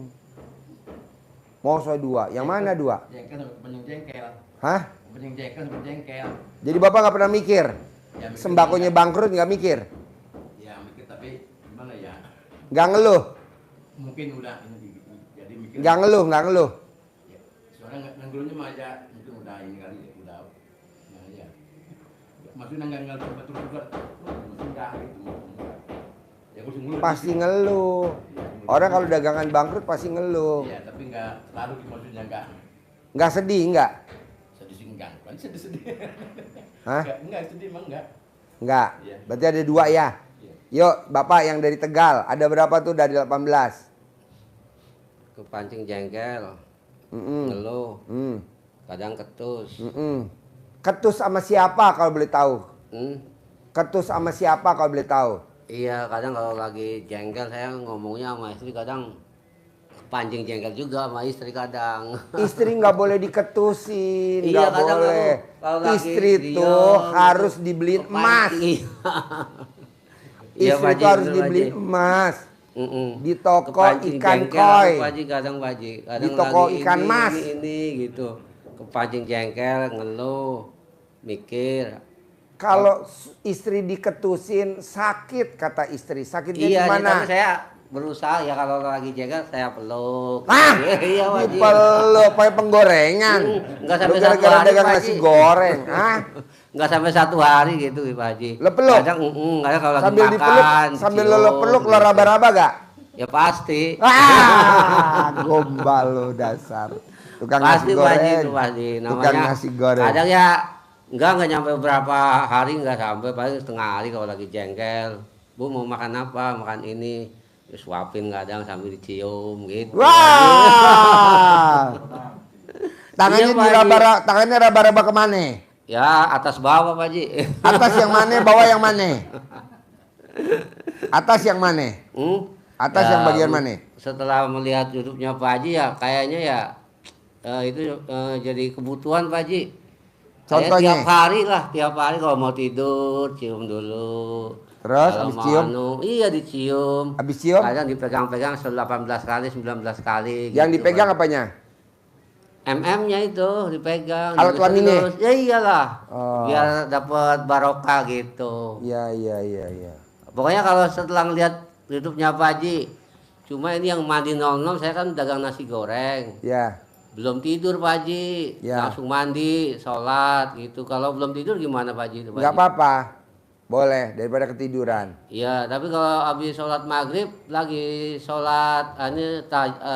Masa 2? Yang mana 2? Jengkel sama pancing jengkel. Hah? Pancing jengkel sama jengkel. Jadi Bapak nggak pernah mikir? Ya, mikir Sembakonya juga. bangkrut nggak mikir? Ya mikir tapi gimana ya? Nggak ngeluh? Mungkin udah ini jadi mikir. Nggak ngeluh? Nggak ngeluh? Ya, soalnya ngeluhnya mah aja mungkin udah ini kali ya udah. Nah ya. Maksudnya nggak betul juga. Maksudnya enggak gitu. Ya gue sih ngeluh. Pasti ngeluh. Orang kalau dagangan bangkrut pasti ngeluh. Iya tapi nggak terlalu maksudnya nggak Nggak sedih nggak? sedih sih enggak. Kan sedih. Hah? Enggak sedih emang enggak. Nggak. Iya. Berarti ada 2 ya? Iya. Yuk Bapak yang dari Tegal ada berapa tuh dari 18? Kepancing jengkel, Mm-mm. ngeluh, Mm. kadang ketus. Mm-mm. Ketus sama siapa kalau boleh tahu? Hmm? Ketus sama siapa kalau boleh tahu? Iya, kadang kalau lagi jengkel saya ngomongnya sama istri kadang kepancing jengkel juga sama istri kadang. Istri nggak boleh diketusin, Iya, nggak kadang boleh. kalau lagi Istri diem, tuh gitu, harus dibeliin emas. kepancing. Iya, Istri Pak tuh Haji, harus bener, Pak dibeliin Haji. emas. Mm-mm. Di toko Kepancing ikan jengkel, koi. Pak Haji, kadang Pak Haji. Kadang Di toko lagi ikan mas. Ini gitu. Kepancing jengkel, ngeluh, mikir. Kalau istri diketusin sakit kata istri. Sakitnya di Iya, mana? tapi saya berusaha ya kalau lagi jengkel saya peluk. Ah, Iya, Pak Haji. dipeluk pakai penggorengan. Enggak Lu sampai satu gara-gara hari, dagang Pak nasi Haji. goreng, ah? Enggak sampai 1 hari gitu Pak Haji. Lo peluk? Kadang kalau lagi Sambil makan, dipeluk, sambil lo dicium, peluk lo gitu. raba-raba gak? Ya pasti. Ah, gombal lo dasar. Tukang Pasti nasi Pak Haji goreng. itu pasti. Tukang nasi goreng. Kadang ya enggak nyampe berapa hari, enggak sampai paling setengah hari kalau lagi jengkel. Bu mau makan apa? Makan ini. Disuapin kadang sambil dicium gitu. Wah. Tangannya Iya, Pak Haji. tangannya raba-raba kemana? Ya atas bawah Pak Haji. Atas yang mana, bawah yang mana? Atas yang mana? Atas yang bagian mana? Setelah melihat YouTube-nya Pak Haji ya kayaknya ya itu jadi kebutuhan Pak Haji. Saya Contohnya? tiap hari kalau mau tidur cium dulu. Terus Kalau habis mau cium? iya dicium. Habis cium? Kadang dipegang-pegang 18 kali, 19 kali. Yang gitu, dipegang Pak. apanya? MM-nya itu dipegang. Alat kelaminnya? dilus-lus. Ya iyalah. Oh. Biar dapat barokah gitu. Iya. Pokoknya kalau setelah ngeliat YouTube-nya Pak Haji, cuma ini yang mandi 00 saya kan dagang nasi goreng. Ya. Belum tidur Pak Haji, Ya. langsung mandi, sholat gitu. Kalau belum tidur gimana Pak Haji? itu, Pak Nggak Haji? apa-apa. Boleh daripada ketiduran. Iya, tapi kalau habis sholat maghrib lagi sholat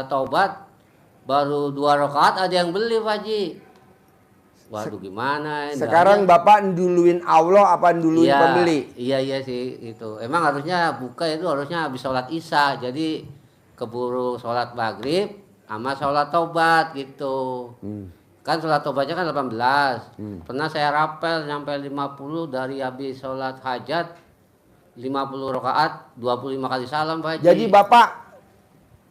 taubat baru 2 rakaat ada yang beli Pak Haji. Waduh gimana? Sekarang Bapak nduluin Allah apa nduluin iya, pembeli? Iya sih itu. Emang harusnya buka itu harusnya habis sholat isya. Jadi keburu sholat maghrib sama sholat tobat gitu. Kan sholat tobatnya kan 18. Pernah saya rapel sampai 50 dari habis sholat hajat 50 rakaat 25 kali salam Pak Haji. Jadi Bapak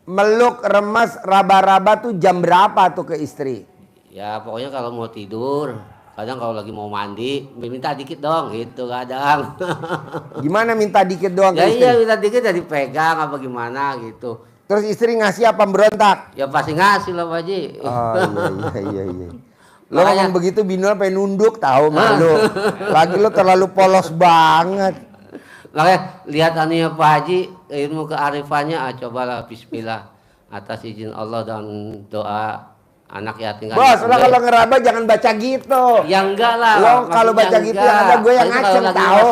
meluk, remas, raba-raba tuh jam berapa tuh ke istri? Ya pokoknya kalau mau tidur, kadang kalau lagi mau mandi, minta dikit dong gitu kadang. Gimana minta dikit doang Ya ke istri? iya minta dikit ya dipegang apa gimana gitu. Terus istri ngasih apa berontak? Ya pasti ngasih lah Pak Haji. Oh iya. Lo ngomong begitu Binul pengen nunduk tahu malu. Lagi lo terlalu polos banget. Makanya lihat anunya Pak Haji, ilmu kearifannya, cobalah bismillah atas izin Allah dan doa anak yatim. Bos, lo kalau ngeraba jangan baca gitu. Ya enggak lah. Lo kalau baca gitu yang ada gue yang ngaceng tahu.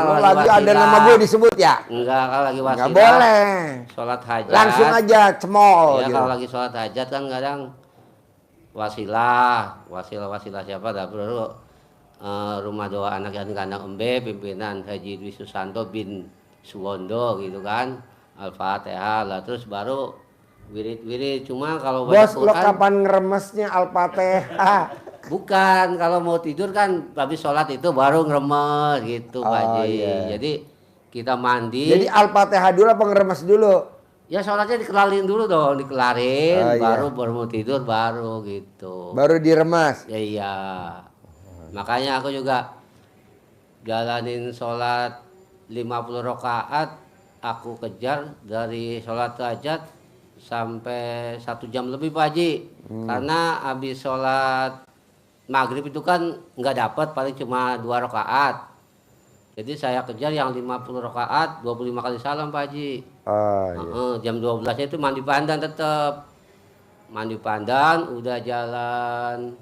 Lo lagi ada nama gue disebut ya? Enggak, kalau lagi wasilah. Enggak boleh. Sholat hajat. Langsung aja cemol. Ya gitu. kalau lagi sholat hajat kan kadang wasilah siapa dah bro. Rumah doa anak yatim kandang embe pimpinan Haji Dwi Susanto bin Suwondo gitu kan. Al-Fatihah lah terus baru wirid cuma kalau Bos, baca lo Quran, kapan ngeremesnya Al-Fatihah? bukan kalau mau tidur kan habis sholat itu baru ngeremes gitu Pak Haji. Iya. Jadi kita mandi. Jadi Al-Fatihah dulu apa ngeremes dulu? Ya sholatnya dikelarin dulu dong, dikelarin, Oh, iya. baru mau tidur baru gitu. Baru diremas. Ya iya. Makanya aku juga jalanin sholat 50 rakaat, aku kejar dari sholat hajat sampai 1 jam lebih Pak Haji. Karena habis sholat maghrib itu kan nggak dapat, paling cuma 2 rakaat. Jadi saya kejar yang 50 rakaat, 25 kali salam Pak Haji. Oh, iya. Jam 12-nya itu mandi pandan tetap. Mandi pandan udah jalan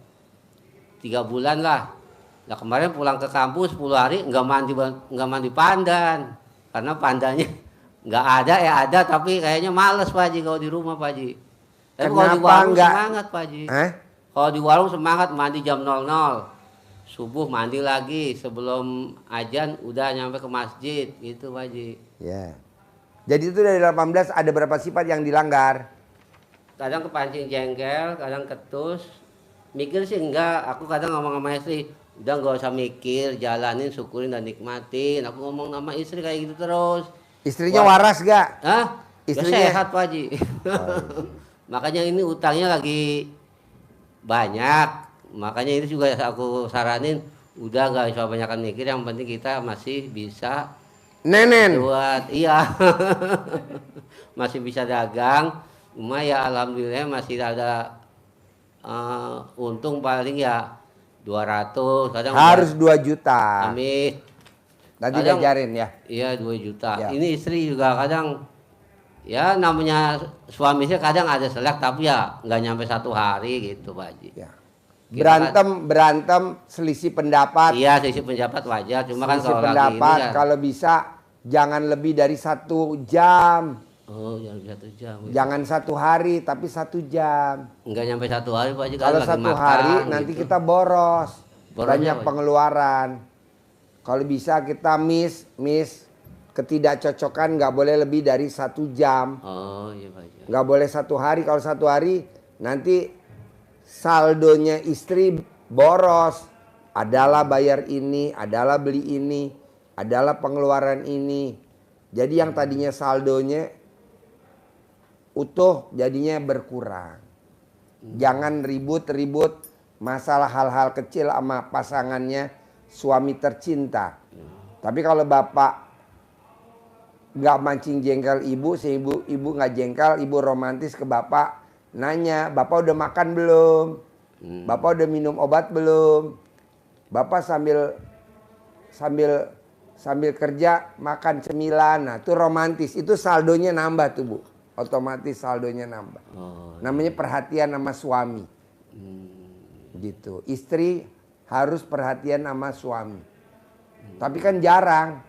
3 bulan lah. Nah kemarin pulang ke kampus 10 hari nggak mandi pandan. Karena pandannya nggak ada ya ada tapi kayaknya males Pak Haji kalau di rumah Pak Haji. Tapi kalau di Kenapa warung nggak? semangat Pak Haji. Hah? Kalau di warung semangat mandi jam 00. Subuh mandi lagi sebelum azan udah nyampe ke masjid gitu Pak Haji. Ya. Jadi itu dari 18 ada berapa sifat yang dilanggar? Kadang kepancing jengkel, kadang ketus. Mikir sih enggak, aku kadang ngomong sama istri, udah nggak usah mikir, jalanin, syukurin dan nikmatin. Aku ngomong sama istri kayak gitu terus. Istrinya waras gak? Hah? Istrinya- Ya sehat Pak Haji. Makanya ini utangnya lagi banyak. Makanya ini juga aku saranin, udah nggak usah banyakan mikir, yang penting kita masih bisa Nenen. buat iya. Masih bisa dagang. Cuma ya alhamdulillah masih ada untung paling ya 200 kadang Harus 2 juta. Amin. Nanti Kadang- diajarin ya. Iya 2 juta. Ya. Ini istri juga kadang ya namanya suaminya kadang ada selek tapi ya nggak nyampe 1 hari gitu Pak Haji. Ya. Kita Berantem selisih pendapat. Iya sisi pendapat wajar. Cuma kan Selisih kalau lagi ini pendapat kan. kalau bisa jangan lebih dari 1 jam. Oh jangan 1 jam. gitu. Jangan 1 hari tapi 1 jam. Nggak nyampe 1 hari Pak Haji. Kalau lagi 1 makan, hari nanti gitu. kita boros. Borosnya Banyak apa? pengeluaran. Kalau bisa kita miss ketidakcocokan nggak boleh lebih dari 1 jam. Oh iya Pak Haji. Nggak boleh 1 hari. Kalau 1 hari nanti saldonya istri boros. Adalah bayar ini, adalah beli ini, adalah pengeluaran ini. Jadi yang tadinya saldonya utuh jadinya berkurang. Jangan ribut-ribut masalah hal-hal kecil sama pasangannya suami tercinta. Tapi kalau bapak nggak mancing jengkel ibu, ibu nggak jengkel, ibu romantis ke bapak, nanya, bapak udah makan belum? Bapak udah minum obat belum? Bapak sambil kerja makan cemilan, nah itu romantis, itu saldonya nambah tuh Bu, otomatis saldonya nambah. Oh. Namanya perhatian sama suami, gitu. Istri harus perhatian sama suami, tapi kan jarang.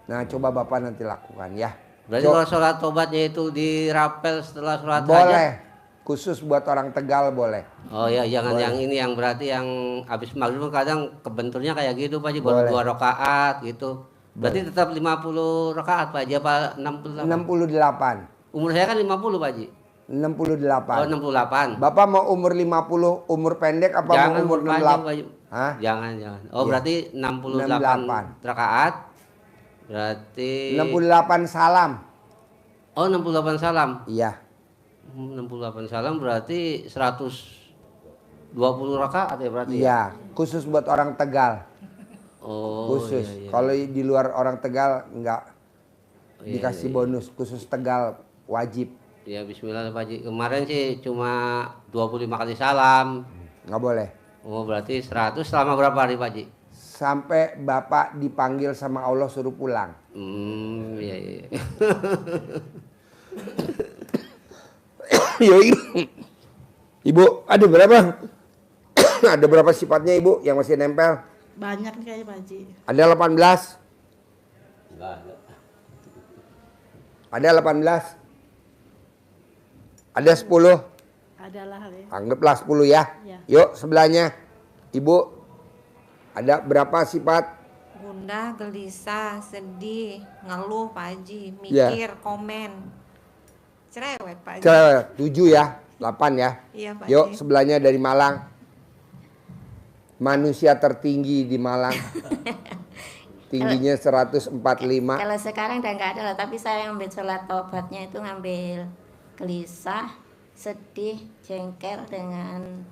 Nah coba bapak nanti lakukan ya. Berarti kalau sholat tobatnya itu dirapel setelah sholat Boleh. hajat? Khusus buat orang Tegal boleh. Oh ya, jangan Boleh. yang ini, yang berarti yang habis maghrib kadang kebenturnya kayak gitu Pak Haji, baru Boleh. 2 rakaat gitu. Berarti tetap 50 rakaat Pak Haji apa 68? 68. Umur saya kan 50 Pak Haji. 68. Oh 68. Bapak mau umur 50, umur pendek apa Jangan mau umur umur panjang, Pak 68? Haji. Hah? Jangan. Oh Iya. berarti 68 rakaat. Berarti 68 salam. Oh 68 salam. Iya. 68 salam berarti 120 rakaat ya berarti. Iya, khusus buat orang Tegal. Oh Khusus. iya, iya. Kalau di luar orang Tegal enggak Iya, dikasih iya. bonus, khusus Tegal wajib. Ya bismillah Pak Haji. Kemarin sih cuma 25 kali salam. Nggak boleh. Oh berarti 100 selama berapa hari Pak Haji? Sampai Bapak dipanggil sama Allah suruh pulang. Iya iya. Yoi. Ibu, ada berapa? Ada berapa sifatnya Ibu yang masih nempel? Banyak nih kayaknya Pak Haji. Ada 18? Ada 18? Ada 10? Adalah ya. Anggaplah 10 ya. Iya. Yuk sebelahnya. Ibu, ada berapa sifat? Gundah, gelisah, sedih, ngeluh Pak Haji, Ya. mikir, komen. Cerewet Pak Haji. Cerewet, 7 ya, 8 ya. Iya Pak Yuk Haji. sebelahnya dari Malang. Manusia tertinggi di Malang. Tingginya 145. Kalau sekarang udah nggak ada lah, tapi saya ngambil sholat tobatnya itu ngambil gelisah, sedih, jengkel dengan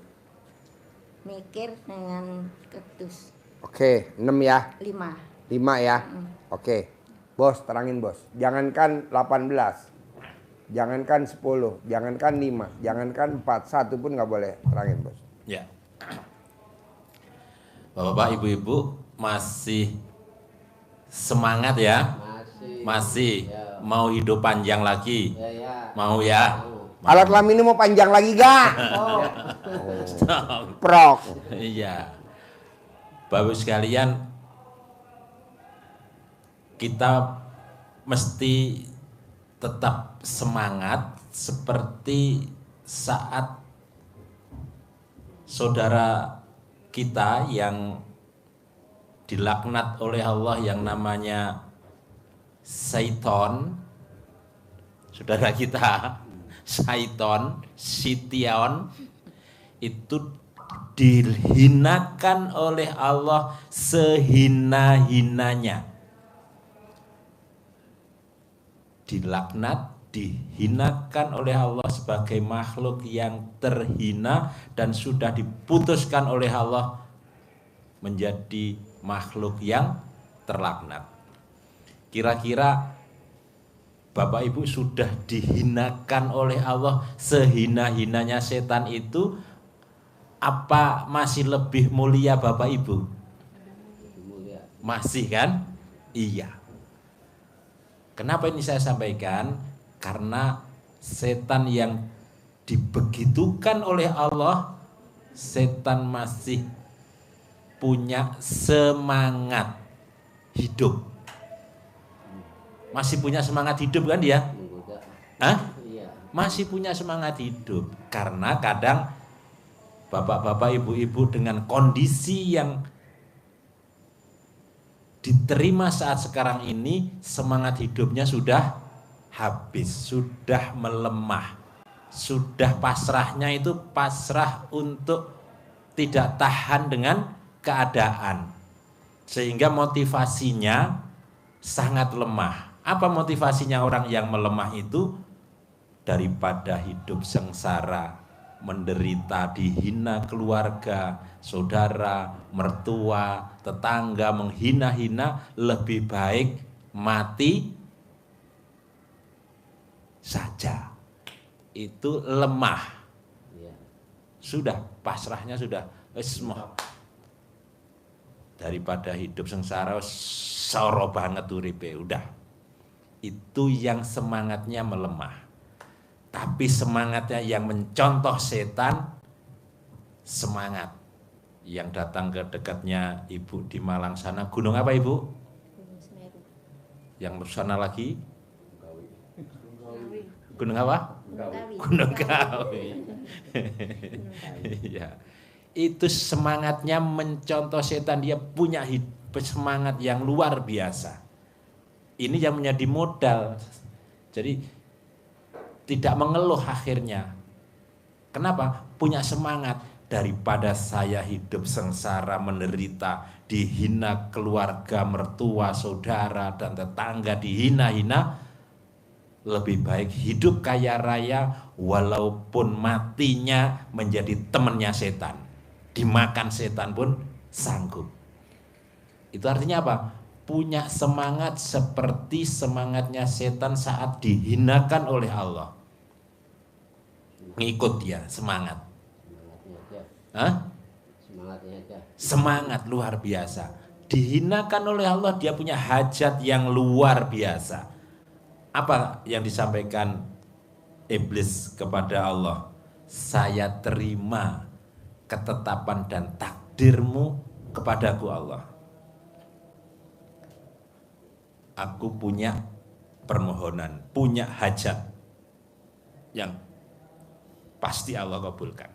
mikir dengan kedus. Oke, 6 ya. 5. 5 ya. Oke. Bos, terangin bos. Jangankan 18. Jangankan 10, jangankan 5, jangankan 4, 1 pun nggak boleh. Terangin bos. Ya. Bapak-bapak, ibu-ibu masih semangat ya? Masih. Ya. Mau hidup panjang lagi? Ya ya. Mau ya? Alat kelamin ini mau panjang lagi gak? Stop. Prok. Iya. Bapak sekalian, kita mesti tetap semangat seperti saat saudara kita yang dilaknat oleh Allah yang namanya Syaiton, saudara kita Syaiton, Sition, itu dihinakan oleh Allah sehina-hinanya. Dilaknat, dihinakan oleh Allah sebagai makhluk yang terhina dan sudah diputuskan oleh Allah menjadi makhluk yang terlaknat. Kira-kira Bapak Ibu sudah dihinakan oleh Allah sehina-hinanya setan itu, apa masih lebih mulia Bapak Ibu? Masih kan? Iya. Kenapa ini saya sampaikan? Karena setan yang dibegitukan oleh Allah, setan masih punya semangat hidup. Masih punya semangat hidup kan dia? Hah? Iya. Masih punya semangat hidup. Karena kadang bapak-bapak, ibu-ibu dengan kondisi yang diterima saat sekarang ini, semangat hidupnya sudah habis, sudah melemah, sudah pasrahnya itu pasrah untuk tidak tahan dengan keadaan, sehingga motivasinya sangat lemah. Apa motivasinya orang yang melemah itu? Daripada hidup sengsara, menderita, dihina keluarga, saudara, mertua, tetangga, menghina-hina, lebih baik mati saja. Itu lemah. Sudah, pasrahnya sudah semua. Daripada hidup sengsara, soro banget uripe, udah. Itu yang semangatnya melemah. Tapi semangatnya yang mencontoh setan, semangat yang datang ke dekatnya ibu di Malang sana. Gunung apa ibu? Yang sana lagi? Gunung apa? Gunung Kawi. Ya. Itu semangatnya mencontoh setan, dia punya semangat yang luar biasa. Ini yang menjadi modal. Jadi tidak mengeluh akhirnya. Kenapa? Punya semangat. Daripada saya hidup sengsara, menderita, dihina keluarga, mertua, saudara, dan tetangga, dihina-hina, lebih baik hidup kaya raya walaupun matinya menjadi temannya setan. Dimakan setan pun sanggup. Itu artinya apa? Punya semangat seperti semangatnya setan saat dihinakan oleh Allah. Ngikut dia, semangat. Hah? Semangatnya aja. Semangat luar biasa. Dihinakan oleh Allah, dia punya hajat yang luar biasa. Apa yang disampaikan iblis kepada Allah? Saya terima ketetapan dan takdirmu kepadaku Allah. Aku punya permohonan, punya hajat yang pasti Allah kabulkan.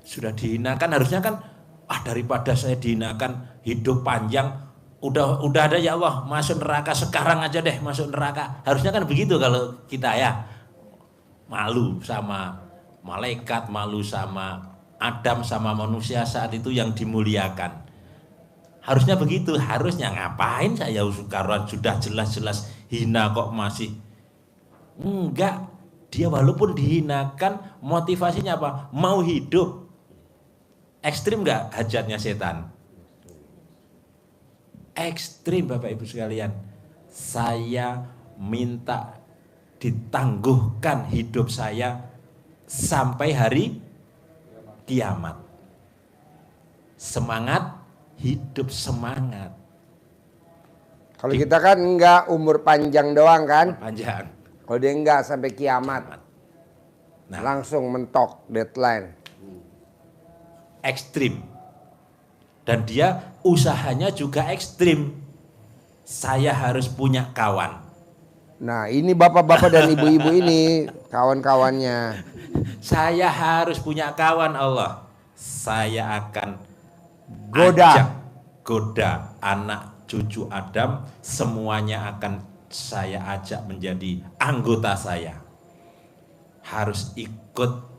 Sudah dihinakan, harusnya kan daripada saya dihinakan hidup panjang, udah ada ya Allah, masuk neraka sekarang aja deh, masuk neraka. Harusnya kan begitu kalau kita ya. Malu sama malaikat, malu sama Adam, sama manusia saat itu yang dimuliakan. Harusnya begitu, harusnya ngapain saya sekarang sudah jelas-jelas hina kok masih. Enggak, dia walaupun dihinakan motivasinya apa? Mau hidup. Ekstrim enggak hajatnya setan? Ekstrim Bapak Ibu sekalian. Saya minta ditangguhkan hidup saya sampai hari kiamat. Semangat, hidup semangat. Kalau kita kan enggak umur panjang doang kan? Panjang. Kalau dia enggak sampai kiamat. Nah, Langsung mentok deadline. ekstrim. Dan dia usahanya juga ekstrim. Saya harus punya kawan. Nah ini bapak-bapak dan ibu-ibu ini kawan-kawannya. Saya harus punya kawan Allah. Saya akan goda anak cucu Adam, semuanya akan saya ajak menjadi anggota saya. Harus ikut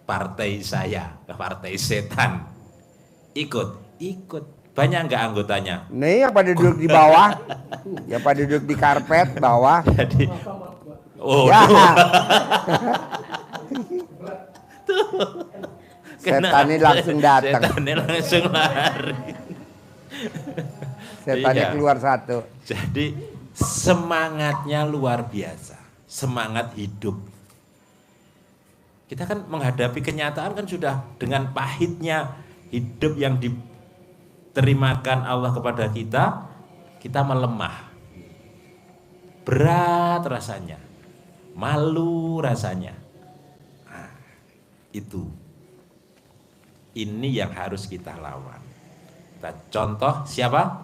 partai saya, partai setan. Ikut. Banyak nggak anggotanya? Nih yang pada duduk di bawah, yang pada duduk di karpet bawah. Jadi, Ya. Setannya langsung datang. Setannya langsung lari. Setannya Iya. keluar satu. Jadi semangatnya luar biasa, semangat hidup. Kita kan menghadapi kenyataan kan sudah dengan pahitnya hidup yang diterimakan Allah kepada kita melemah. Berat rasanya, malu rasanya. Nah, itu. Ini yang harus kita lawan. Kita contoh siapa?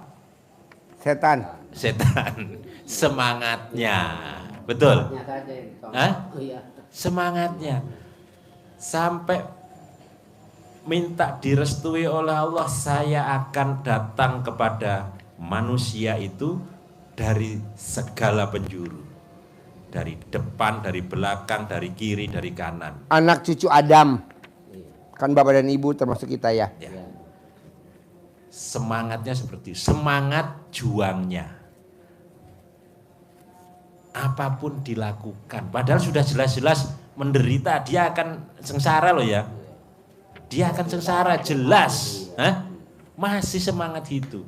Setan. Setan. Semangatnya. Betul? Semangatnya saja yang contoh. Hah? Oh, iya. Semangatnya. Sampai minta direstui oleh Allah, saya akan datang kepada manusia itu dari segala penjuru. Dari depan, dari belakang, dari kiri, dari kanan. Anak cucu Adam. Kan bapak dan ibu termasuk kita ya. Ya. Semangatnya seperti semangat juangnya. Apapun dilakukan, padahal sudah jelas-jelas menderita, dia akan sengsara loh ya. Dia akan sengsara jelas. Hah? Masih semangat itu.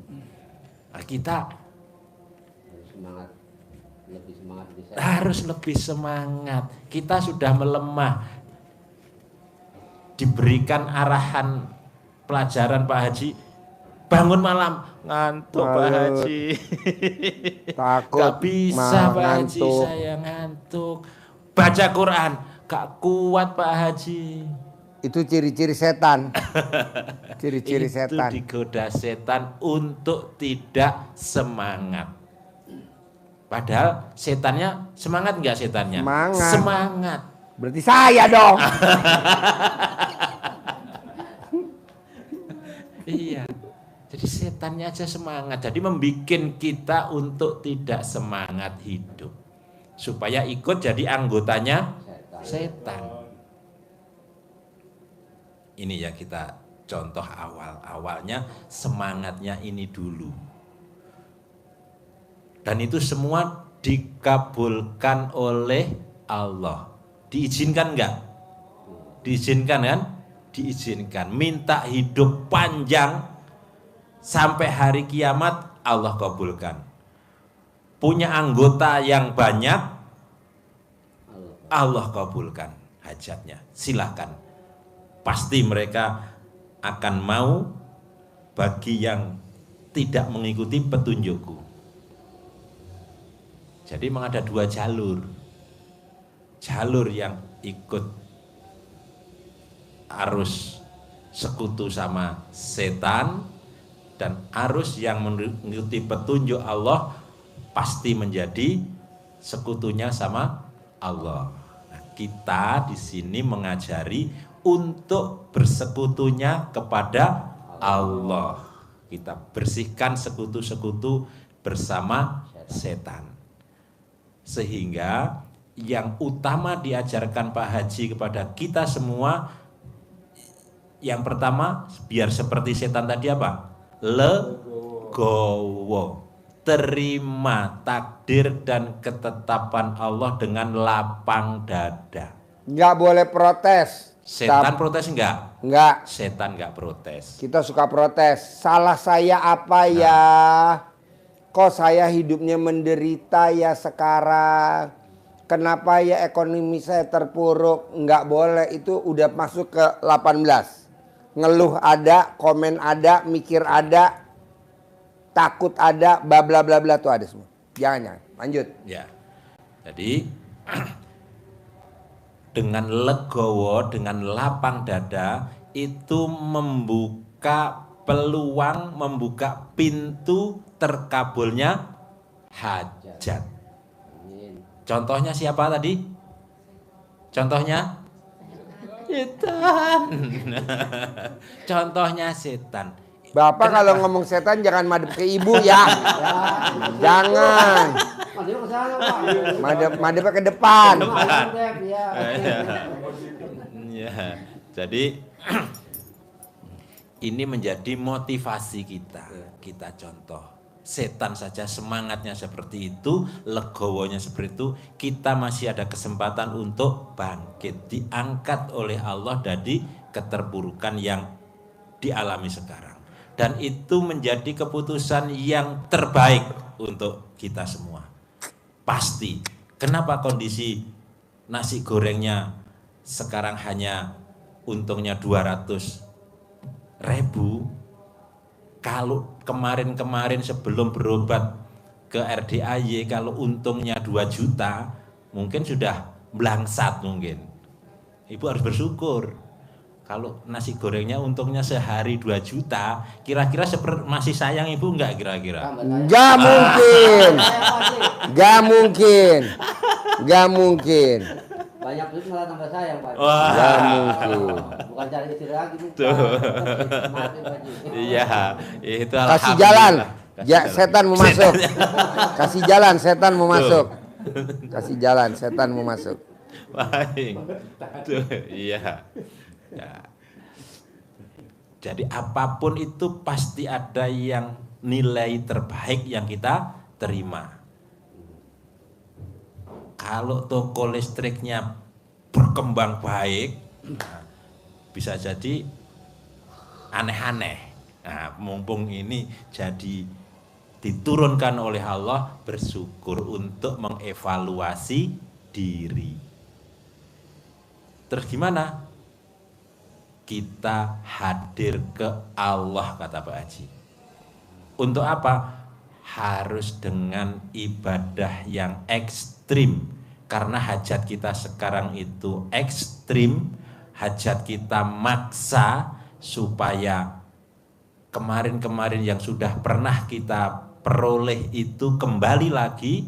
Nah, kita harus lebih semangat. Kita sudah melemah. Diberikan arahan pelajaran Pak Haji, bangun malam ngantuk Pak Haji. Takut Gak bisa Pak Haji, ngantuk. saya ngantuk. Baca Quran gak kuat Pak Haji. Itu ciri-ciri setan. Ciri-ciri Itu setan. digoda setan untuk tidak semangat. Padahal setannya semangat nggak setannya? Semangat. Semangat. Berarti saya dong. Iya. Jadi setannya aja semangat. Jadi membikin kita untuk tidak semangat hidup. Supaya ikut jadi anggotanya setan. Ini ya kita contoh awalnya semangatnya ini dulu. Dan itu semua dikabulkan oleh Allah. Diizinkan enggak? Diizinkan kan? Diizinkan. Minta hidup panjang sampai hari kiamat Allah kabulkan. Punya anggota yang banyak Allah kabulkan hajatnya. Silahkan. Pasti mereka akan mau bagi yang tidak mengikuti petunjukku. Jadi memang ada dua jalur. Jalur yang ikut arus sekutu sama setan, dan arus yang mengikuti petunjuk Allah pasti menjadi sekutunya sama Allah. Nah, kita di sini mengajari untuk bersekutunya kepada Allah. Kita bersihkan sekutu-sekutu bersama setan. Sehingga yang utama diajarkan Pak Haji kepada kita semua, yang pertama biar seperti setan tadi apa? Legowo. Terima takdir dan ketetapan Allah dengan lapang dada. Nggak boleh protes. Setan protes enggak? Enggak. Setan enggak protes. Kita suka protes. Salah saya apa ya? Kok saya hidupnya menderita ya sekarang? Kenapa ya ekonomi saya terpuruk? Enggak boleh, itu udah masuk ke 18. Ngeluh ada, komen ada, mikir ada, takut ada, bla bla bla bla tuh ada semua. Jangan, lanjut. Ya. Jadi dengan legowo, dengan lapang dada itu membuka peluang, membuka pintu terkabulnya hajat. Contohnya siapa tadi? Contohnya setan. Contohnya setan. Bapak kalau ngomong setan jangan madep ke ibu ya. Jangan. Madep ke depan. Ya. Jadi ini menjadi motivasi kita. Kita contoh. Setan saja semangatnya seperti itu, legowonya seperti itu, kita masih ada kesempatan untuk bangkit, diangkat oleh Allah dari keterpurukan yang dialami sekarang. Dan itu menjadi keputusan yang terbaik untuk kita semua. Pasti. Kenapa kondisi nasi gorengnya sekarang hanya untungnya 200.000? Kalau kemarin-kemarin sebelum berobat ke RDAY, kalau untungnya 2 juta, mungkin sudah melangsat mungkin. Ibu harus bersyukur. Kalau nasi gorengnya untungnya sehari 2 juta, kira-kira masih sayang ibu enggak kira-kira? Gak mungkin. Gak mungkin. Gak mungkin. Banyak duit malah tambah sayang, Pak. Wah. Gak mungkin. Bukan cari istri lagi nih. Iya, itu Kasih jalan. Kasih Ya, jalan. setan mau masuk. Kasih jalan, setan mau masuk. Kasih jalan, setan mau masuk. Baik. Tuh, iya. Ya. Jadi apapun itu pasti ada yang nilai terbaik yang kita terima. Kalau toko listriknya berkembang baik, nah, bisa jadi aneh-aneh. Nah, mumpung ini jadi diturunkan oleh Allah, bersyukur untuk mengevaluasi diri. Terus gimana? Kita hadir ke Allah, kata Pak Haji. Untuk apa? Harus dengan ibadah yang ekstrim. Karena hajat kita sekarang itu ekstrim, hajat kita maksa supaya kemarin-kemarin yang sudah pernah kita peroleh itu kembali lagi,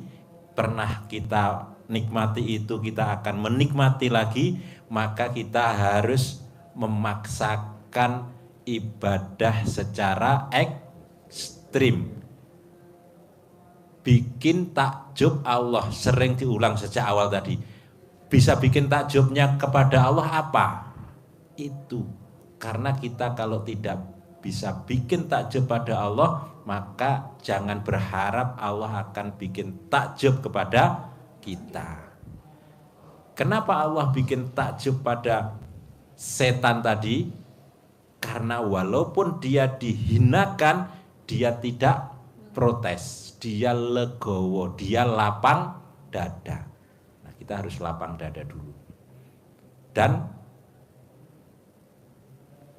pernah kita nikmati itu kita akan menikmati lagi, maka kita harus memaksakan ibadah secara ekstrim. Bikin takjub Allah, sering diulang sejak awal tadi. Bisa bikin takjubnya kepada Allah apa? Itu karena kita kalau tidak bisa bikin takjub pada Allah, maka jangan berharap Allah akan bikin takjub kepada kita. Kenapa Allah bikin takjub pada setan tadi? Karena walaupun dia dihinakan, dia tidak protes, dia legowo, dia lapang dada. Nah, kita harus lapang dada dulu. Dan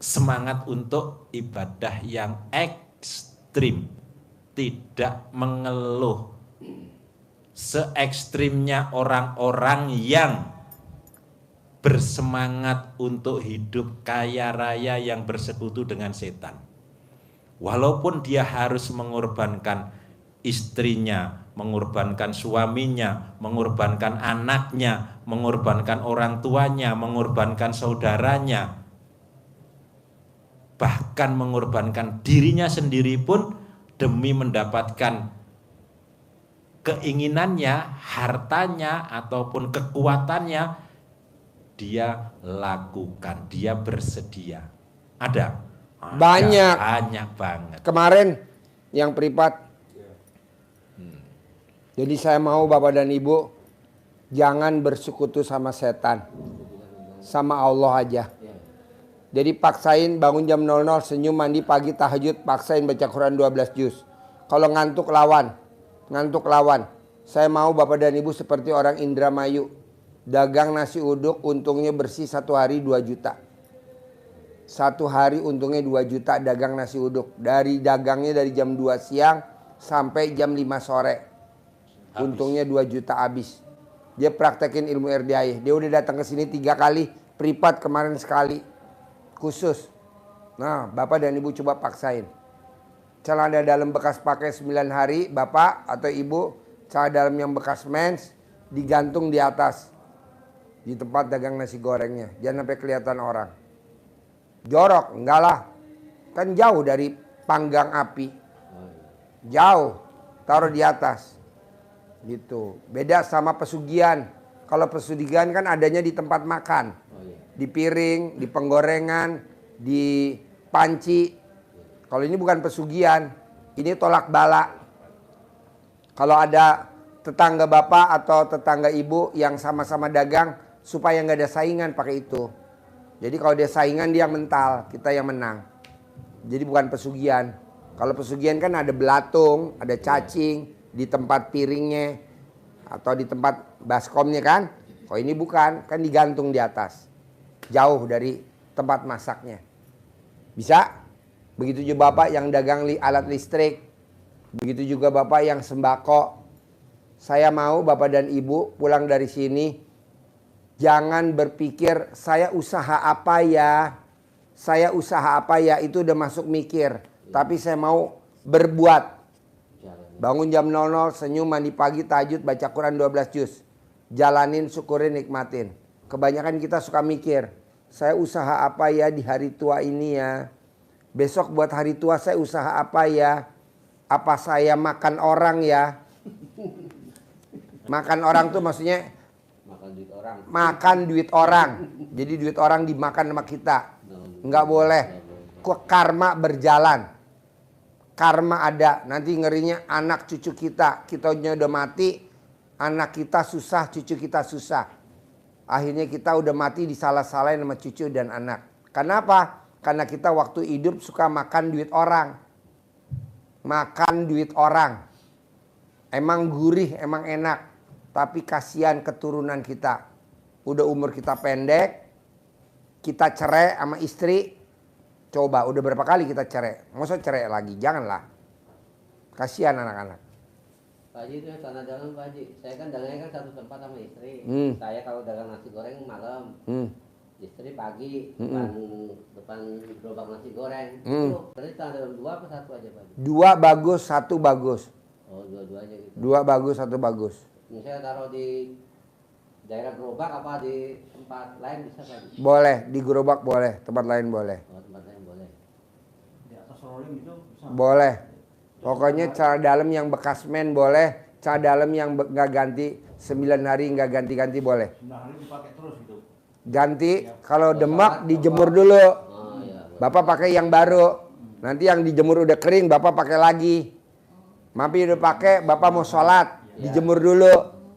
semangat untuk ibadah yang ekstrim, tidak mengeluh. Se-ekstrimnya orang-orang yang bersemangat untuk hidup kaya raya yang bersekutu dengan setan. Walaupun dia harus mengorbankan istrinya, mengorbankan suaminya, mengorbankan anaknya, mengorbankan orang tuanya, mengorbankan saudaranya, bahkan mengorbankan dirinya sendiri pun demi mendapatkan keinginannya, hartanya, ataupun kekuatannya, dia lakukan, dia bersedia. Ada? Banyak. Banyak banget. Kemarin yang privat. Jadi saya mau Bapak dan Ibu jangan bersekutu sama setan. Sama Allah aja. Jadi paksain bangun jam 00, senyum, mandi pagi, tahajud, paksain baca Quran 12 juz. Kalau ngantuk lawan. Ngantuk lawan. Saya mau Bapak dan Ibu seperti orang Indramayu. Dagang nasi uduk untungnya bersih 1 hari 2 juta. 1 hari untungnya 2 juta dagang nasi uduk. Dari dagangnya dari jam 2 siang sampai jam 5 sore. Untungnya 2 juta habis. Dia praktekin ilmu RDI. Dia udah datang ke sini 3 kali. Privat kemarin sekali. Khusus. Nah, Bapak dan Ibu coba paksain. Celana dalam bekas pakai 9 hari, Bapak atau Ibu, celana dalam yang bekas mens digantung di atas. Di tempat dagang nasi gorengnya. Jangan sampai kelihatan orang. Jorok, enggak lah. Kan jauh dari panggang api. Jauh. Taruh di atas. Gitu. Beda sama pesugihan. Kalau pesugihan kan adanya di tempat makan. Di piring, di penggorengan, di panci. Kalau ini bukan pesugihan. Ini tolak bala. Kalau ada tetangga Bapak atau tetangga Ibu yang sama-sama dagang, supaya nggak ada saingan pakai itu. Jadi kalau dia saingan dia mental, kita yang menang. Jadi bukan pesugihan. Kalau pesugihan kan ada belatung, ada cacing di tempat piringnya atau di tempat baskomnya kan. Kalau ini bukan, kan digantung di atas. Jauh dari tempat masaknya. Bisa? Begitu juga Bapak yang dagang alat listrik. Begitu juga Bapak yang sembako. Saya mau Bapak dan Ibu pulang dari sini jangan berpikir saya usaha apa ya. Saya usaha apa ya, itu udah masuk mikir. Tapi saya mau berbuat. Bangun jam 00, senyum, mandi pagi, tahajud, baca Quran 12 juz. Jalanin, syukurin, nikmatin. Kebanyakan kita suka mikir, saya usaha apa ya di hari tua ini ya. Besok buat hari tua saya usaha apa ya. Apa saya makan orang ya. Makan orang tuh maksudnya makan duit orang. Jadi duit orang dimakan sama kita. Enggak boleh. Karma berjalan. Karma ada. Nanti ngerinya anak cucu kita. Kitanya udah mati. Anak kita susah, cucu kita susah. Akhirnya kita udah mati disalah-salahin sama cucu dan anak. Kenapa? Karena kita waktu hidup suka makan duit orang. Makan duit orang. Emang gurih, emang enak. Tapi kasihan keturunan kita. Udah umur kita pendek. Kita cerai sama istri. Coba udah berapa kali kita cerai. Masa cerai lagi? Janganlah. Kasihan anak-anak. Pak Haji itu tanah dalam Pak Haji. Saya kan dagangnya kan satu tempat sama istri. Saya kalau dagang nasi goreng malam. Istri pagi depan gerobak nasi goreng. Itu berarti tanah dalam 2 apa 1 aja Pak Haji? 2 bagus, 1 bagus. Oh, dua-duanya gitu. 2 bagus, 1 bagus. Misalnya taruh di daerah gerobak apa di tempat lain bisa kan? Boleh, di gerobak boleh, tempat lain boleh. Oh, tempat lain boleh. Di atas rolling itu bisa. Boleh. Pokoknya celana dalam yang bekas men boleh, celana dalam yang nggak ganti 9 hari nggak ganti-ganti boleh. 9 hari dipakai terus gitu. Ganti, kalau demak dijemur dulu. Oh iya. Bapak pakai yang baru. Nanti yang dijemur udah kering, Bapak pakai lagi. Mapi udah pakai, Bapak mau sholat, dijemur dulu.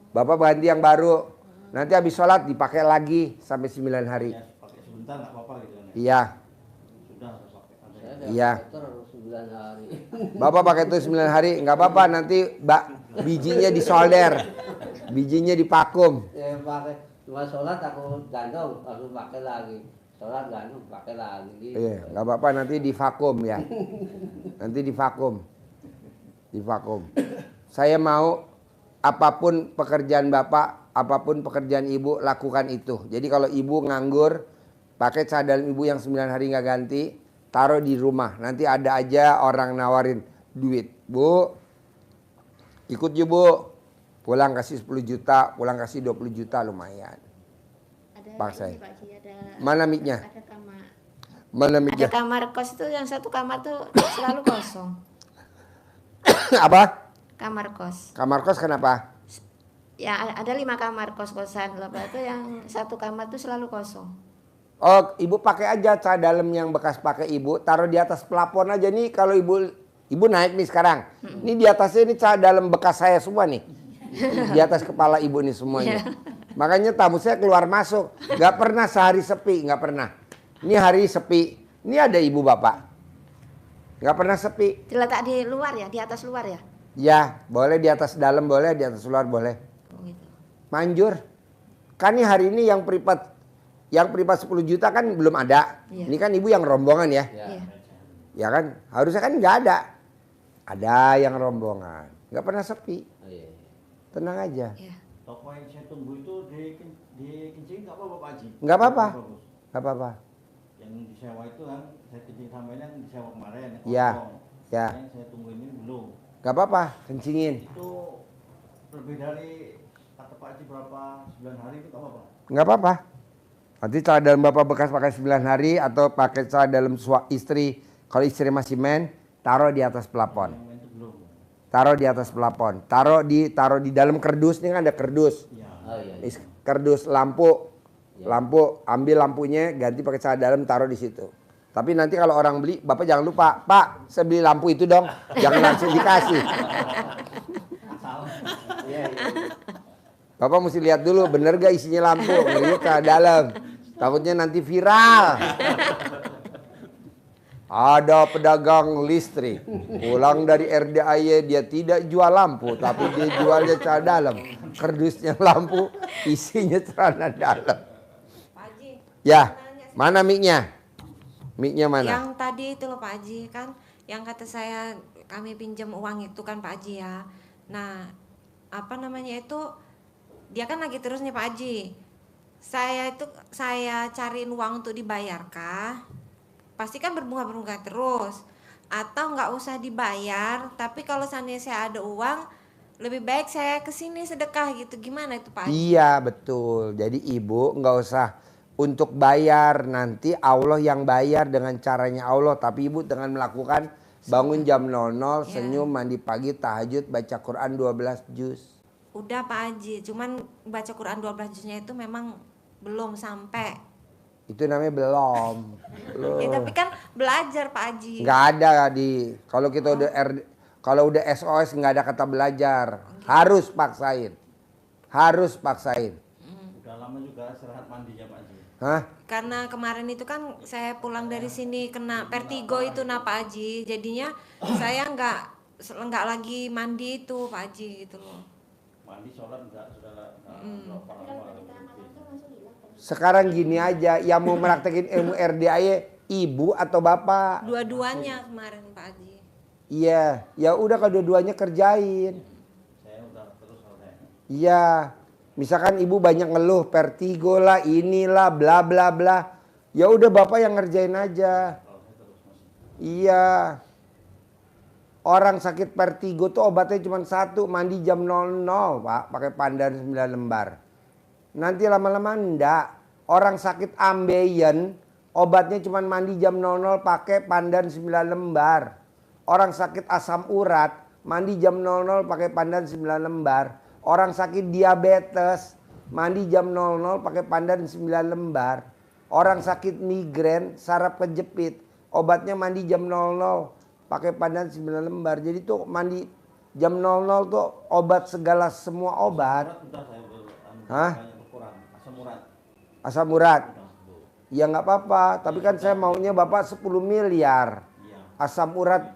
Bapak ganti yang baru. Nanti habis sholat dipakai lagi sampai 9 hari. Ya, pakai sebentar nggak apa-apa gitu kan. Iya, Sudah harus pakai. Saya ada Iya. terus 9 hari. Bapak pakai itu 9 hari, nggak apa-apa nanti bijinya disolder. Bijinya dipakum. Ya pakai cuma sholat aku gantung, aku pakai lagi. Sholat gantung, pakai lagi. Gitu. Iya, nggak apa-apa nanti divakum ya. Nanti divakum. Divakum. Saya mau apapun pekerjaan Bapak, apapun pekerjaan Ibu, lakukan itu. Jadi kalau Ibu nganggur, pakai cadar Ibu yang 9 hari nggak ganti, taruh di rumah. Nanti ada aja orang nawarin duit. Bu, ikut yuk Bu. Pulang kasih 10 juta, pulang kasih 20 juta lumayan. Ada Paksa. ini, Pak Ji, ada Mana mic-nya? ada kamar. Mana Ada mic-nya? kamar kos itu yang satu kamar tuh selalu kosong. Apa? Kamar kos. Kamar kos kenapa? Ya ada 5 kamar kos-kosan. Lepas itu yang satu kamar tuh selalu kosong. Oh, Ibu pakai aja celana dalam yang bekas pakai Ibu, taruh di atas plafon aja nih. Kalau Ibu naik nih sekarang. Ini di atasnya ini celana dalam bekas saya semua nih. Di atas kepala Ibu nih semuanya. Makanya tamu saya keluar masuk, nggak pernah sehari sepi, nggak pernah. Ini hari sepi. Ini ada Ibu Bapak. Nggak pernah sepi. Diletak di luar ya, di atas luar ya. Ya, boleh di atas dalam boleh, di atas luar boleh. Oh, gitu. Manjur. Kan nih hari ini yang privat 10 juta kan belum ada. Iya. Ini kan Ibu yang rombongan ya. Iya. Ya kan, harusnya kan nggak ada. Ada yang rombongan. Nggak pernah sepi. Oh, iya. Tenang aja. Iya. Toko yang saya tunggu itu dikencing nggak apa-apa Pak Haji? Nggak apa-apa. Bagus. Nggak apa-apa. Yang disewa itu kan saya kencing sampai yang disewa kemarin. yang Iya. kosong. Ya. Yang saya tunggu ini belum. Nggak apa-apa, kencingin. Itu lebih dari kata Pak Haji berapa 9 hari itu nggak apa-apa. Nggak apa-apa. Nanti celana dalam Bapak bekas pakai 9 hari atau pakai celana dalam istri. Kalau istri masih men, taruh di atas plafon. Yang itu belum. Taruh di atas plafon. Taruh di dalam kardus, ini kan ada kardus. Iya. Oh iya. Kardus lampu. Lampu, ambil lampunya, ganti pakai celana dalam, taruh di situ. Tapi nanti kalau orang beli, Bapak jangan lupa, Pak, saya beli lampu itu dong. Jangan langsung dikasih. Iya, iya. Bapak mesti lihat dulu, bener gak isinya lampu? Ini celana dalam. Takutnya nanti viral. Ada pedagang listrik pulang dari RDAY, dia tidak jual lampu tapi dia jualnya celana dalam. Kardusnya lampu, isinya celana dalam. Pak Haji. Ya, nanya sih. mana mic-nya? Mic-nya mana? Yang tadi itu loh Pak Haji kan, yang kata saya kami pinjam uang itu kan Pak Haji ya. Nah, apa namanya itu, dia kan lagi terus nih Pak Haji. Saya cariin uang untuk dibayarkah? Pasti kan berbunga-bunga terus. Atau nggak usah dibayar, tapi kalau seandainya saya ada uang, lebih baik saya kesini sedekah gitu. Gimana itu Pak Haji? Iya betul. Jadi ibu nggak usah untuk bayar, nanti Allah yang bayar dengan caranya Allah. Tapi ibu dengan melakukan bangun jam 00, senyum, mandi pagi, tahajud, baca Quran 12 juz. Udah Pak Haji, cuman baca Quran 12 juznya itu memang belum sampai. Itu namanya belum. Ya, tapi kan belajar Pak Haji. Nggak ada kalau kita kalau udah SOS nggak ada kata belajar. Harus paksain. Harus paksain. Udah lama juga istirahat mandi ya Pak Haji. Hah? Karena kemarin itu kan saya pulang dari sini kena vertigo itu nah Pak Haji. Jadinya saya nggak lagi mandi itu Pak Haji gitu loh. Mandi sholat enggak sudah Sekarang gini aja, yang mau meraktekin ilmu RDAY ibu atau bapak? Dua-duanya kemarin Pak Haji. Iya, ya udah kalau dua-duanya kerjain. saya udah terus kalau saya. Iya, misalkan ibu banyak ngeluh, vertigo lah, inilah, bla bla bla. Ya udah bapak yang ngerjain aja. Iya. Orang sakit vertigo tuh obatnya cuma satu, mandi jam 00 Pak, pakai pandan 9 lembar. Nanti lama-lama enggak. Orang sakit ambeien obatnya cuma mandi jam 00 pakai pandan 9 lembar. Orang sakit asam urat mandi jam 00 pakai pandan 9 lembar. Orang sakit diabetes mandi jam 00 pakai pandan 9 lembar. Orang sakit migrain, saraf kejepit, obatnya mandi jam 00 pakai pandan 9 lembar. Jadi tuh mandi jam 00 tuh obat segala semua obat. Hah? Asam urat. Ya nggak apa-apa, tapi kan saya maunya Bapak 10 miliar. Asam urat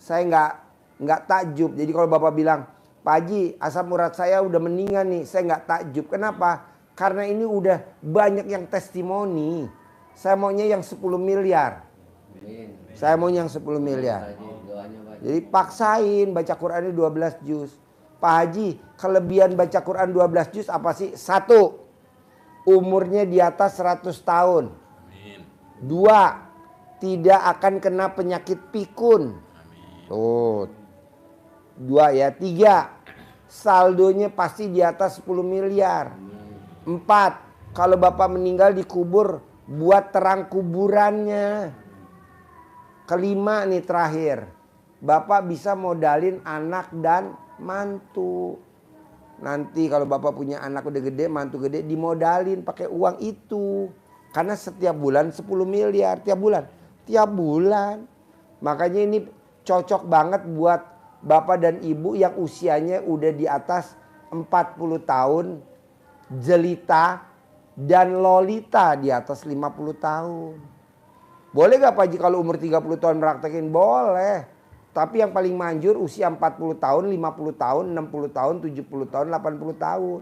saya nggak takjub. Jadi kalau Bapak bilang, Pak Haji asam urat saya udah meninggal nih, saya nggak takjub. Kenapa? Karena ini udah banyak yang testimoni. Saya maunya yang 10 miliar. Saya mau yang 10 miliar. Jadi paksain baca Qurannya 12 juz. Pak Haji, kelebihan baca Quran 12 juz apa sih? 1. Umurnya di atas 100 tahun. 2. Tidak akan kena penyakit pikun. Tuh. 2 ya. 3. Saldonya pasti di atas 10 miliar. 4. Kalau Bapak meninggal dikubur, buat terang kuburannya. 5 nih terakhir, Bapak bisa modalin anak dan mantu. Nanti kalau Bapak punya anak udah gede, mantu gede, dimodalin pakai uang itu. Karena setiap bulan 10 miliar, tiap bulan. Makanya ini cocok banget buat Bapak dan Ibu yang usianya udah di atas 40 tahun, jelita dan lolita di atas 50 tahun. Boleh gak Pak Haji kalau umur 30 tahun praktekin? Boleh. Tapi yang paling manjur usia 40 tahun, 50 tahun, 60 tahun, 70 tahun, 80 tahun.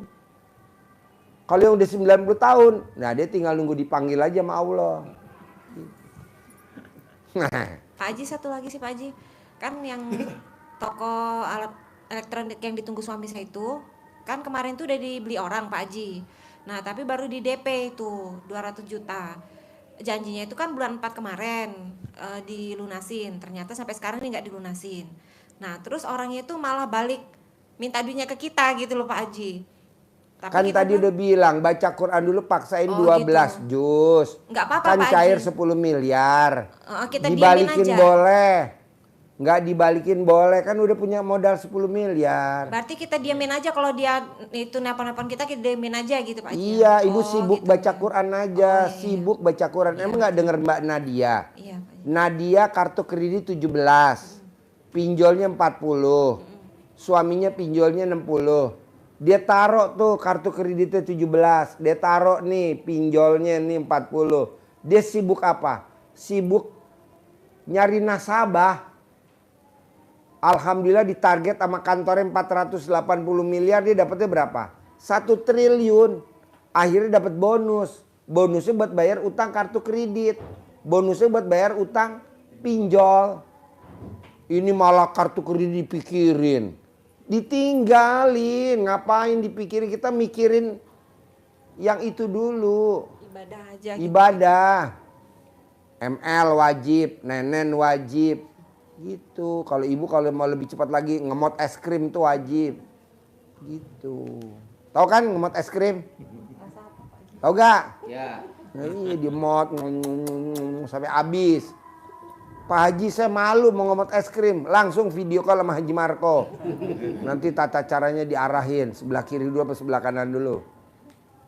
Kalau yang udah 90 tahun, nah dia tinggal nunggu dipanggil aja sama Allah. Pak Haji satu lagi sih Pak Haji. Kan yang toko alat elektronik yang ditunggu suami saya itu, kan kemarin tuh udah dibeli orang Pak Haji. Nah tapi baru di DP itu 200 juta. Janjinya itu kan bulan 4 kemarin dilunasin, ternyata sampai sekarang ini nggak dilunasin. Nah terus orangnya itu malah balik minta duitnya ke kita gitu loh Pak Haji. Tapi kan tadi udah bilang baca Quran dulu paksain 12 juz. Nggak apa-apa kan Pak cair Haji. 10 miliar. Kita dibalikin diamin aja. boleh. Nggak dibalikin boleh, kan udah punya modal 10 miliar. Berarti kita diamin aja kalau dia itu nelpon-nelpon kita diamin aja gitu Pak Haji. Iya, Ibu sibuk gitu. baca Quran aja, sibuk baca Quran. Emang nggak denger Mbak Nadia? Iya, Pak Haji. Nadia kartu kredit 17, pinjolnya 40, suaminya pinjolnya 60. Dia taruh tuh kartu kreditnya 17, dia taruh nih pinjolnya nih 40. Dia sibuk apa? Sibuk nyari nasabah. Alhamdulillah ditarget sama kantornya 480 miliar, dia dapatnya berapa? 1 triliun. Akhirnya dapat bonus. Bonusnya buat bayar utang kartu kredit. Bonusnya buat bayar utang pinjol. Ini malah kartu kredit dipikirin. Ditinggalin, ngapain dipikirin? Kita mikirin yang itu dulu. Ibadah aja gitu. Ibadah. ML wajib, nenen wajib. Gitu. Kalau ibu kalau mau lebih cepat lagi ngemot es krim tuh wajib. Gitu. Tahu kan ngemot es krim? Tahu gak? Ya. Nah, iya dimot sampai habis. Pak Haji saya malu mau ngemot es krim, langsung video call sama Haji Marco. Nanti tata caranya diarahin sebelah kiri dulu apa sebelah kanan dulu.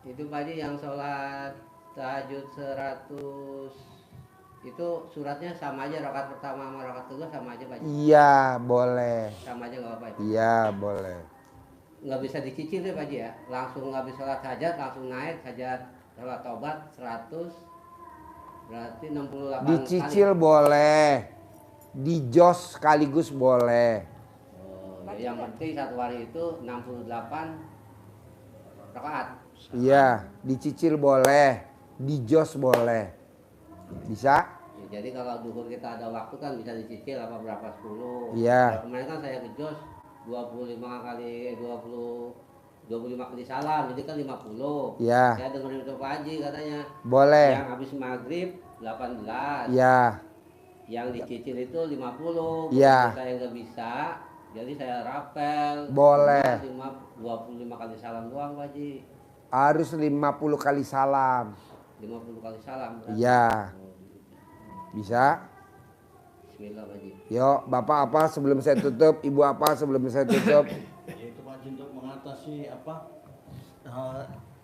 Itu Pak Haji yang sholat tahajud 100 itu suratnya sama aja, rakaat pertama sama rakaat kedua sama aja Pak Haji? Iya boleh. Sama aja nggak apa-apa? Iya boleh. Nggak bisa dicicil ya Pak Haji ya? Langsung nggak bisa sholat hajat, langsung naik hajat sholat tobat 100 berarti 68 Dicicil kali. boleh, dijos sekaligus boleh. Oh, ya, yang penting satu hari itu 68 rakaat. Iya, dicicil boleh, dijos boleh. Bisa? Ya, jadi kalau duhur kita ada waktu kan bisa dicicil apa berapa 10. Iya. Kalau kemarin kan saya ngejos 25 kali salam, jadi kan 50. Iya. Saya dengerin itu Pak Haji katanya. Boleh. Yang habis maghrib 18. Iya. Yang dicicil itu 50. Iya. Saya nggak bisa, jadi saya rapel. Boleh. 25 kali salam doang Pak Haji. Harus 50 kali salam. 50 kali salam. berarti. Iya. Bisa? Bismillah Pak Haji. Yuk, Bapak apa sebelum saya tutup? Ibu apa sebelum saya tutup? Itu Pak Haji untuk mengatasi apa?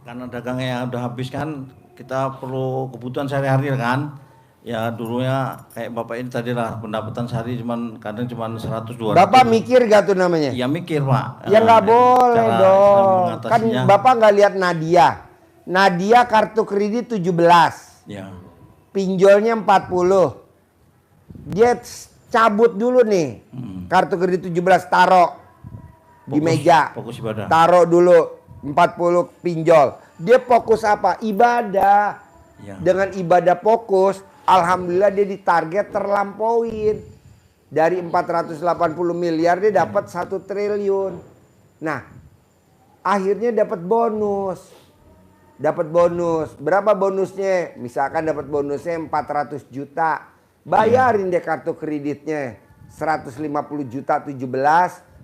Karena dagangnya yang udah habis kan, kita perlu kebutuhan sehari-hari kan. Ya dulunya kayak Bapak ini tadi lah pendapatan sehari kadang cuman 100-200. Bapak mikir gak tuh namanya? Ya mikir Pak. Ya nggak boleh cara dong. Kan mengatasinya. Bapak nggak lihat Nadia. Nadia kartu kredit 17. Ya. Pinjolnya 40. Dia cabut dulu nih. Kartu kredit 17 taruh di meja. Fokus ibadah. Taruh dulu 40 pinjol. Dia fokus apa? Ibadah. Ya. Dengan ibadah fokus, alhamdulillah dia ditarget terlampauin. Dari 480 miliar dia dapat 1 triliun. Nah, akhirnya dapat bonus. Dapat bonus. Berapa bonusnya? Misalkan dapat bonusnya 400 juta. Bayarin deh kartu kreditnya. 150 juta 17,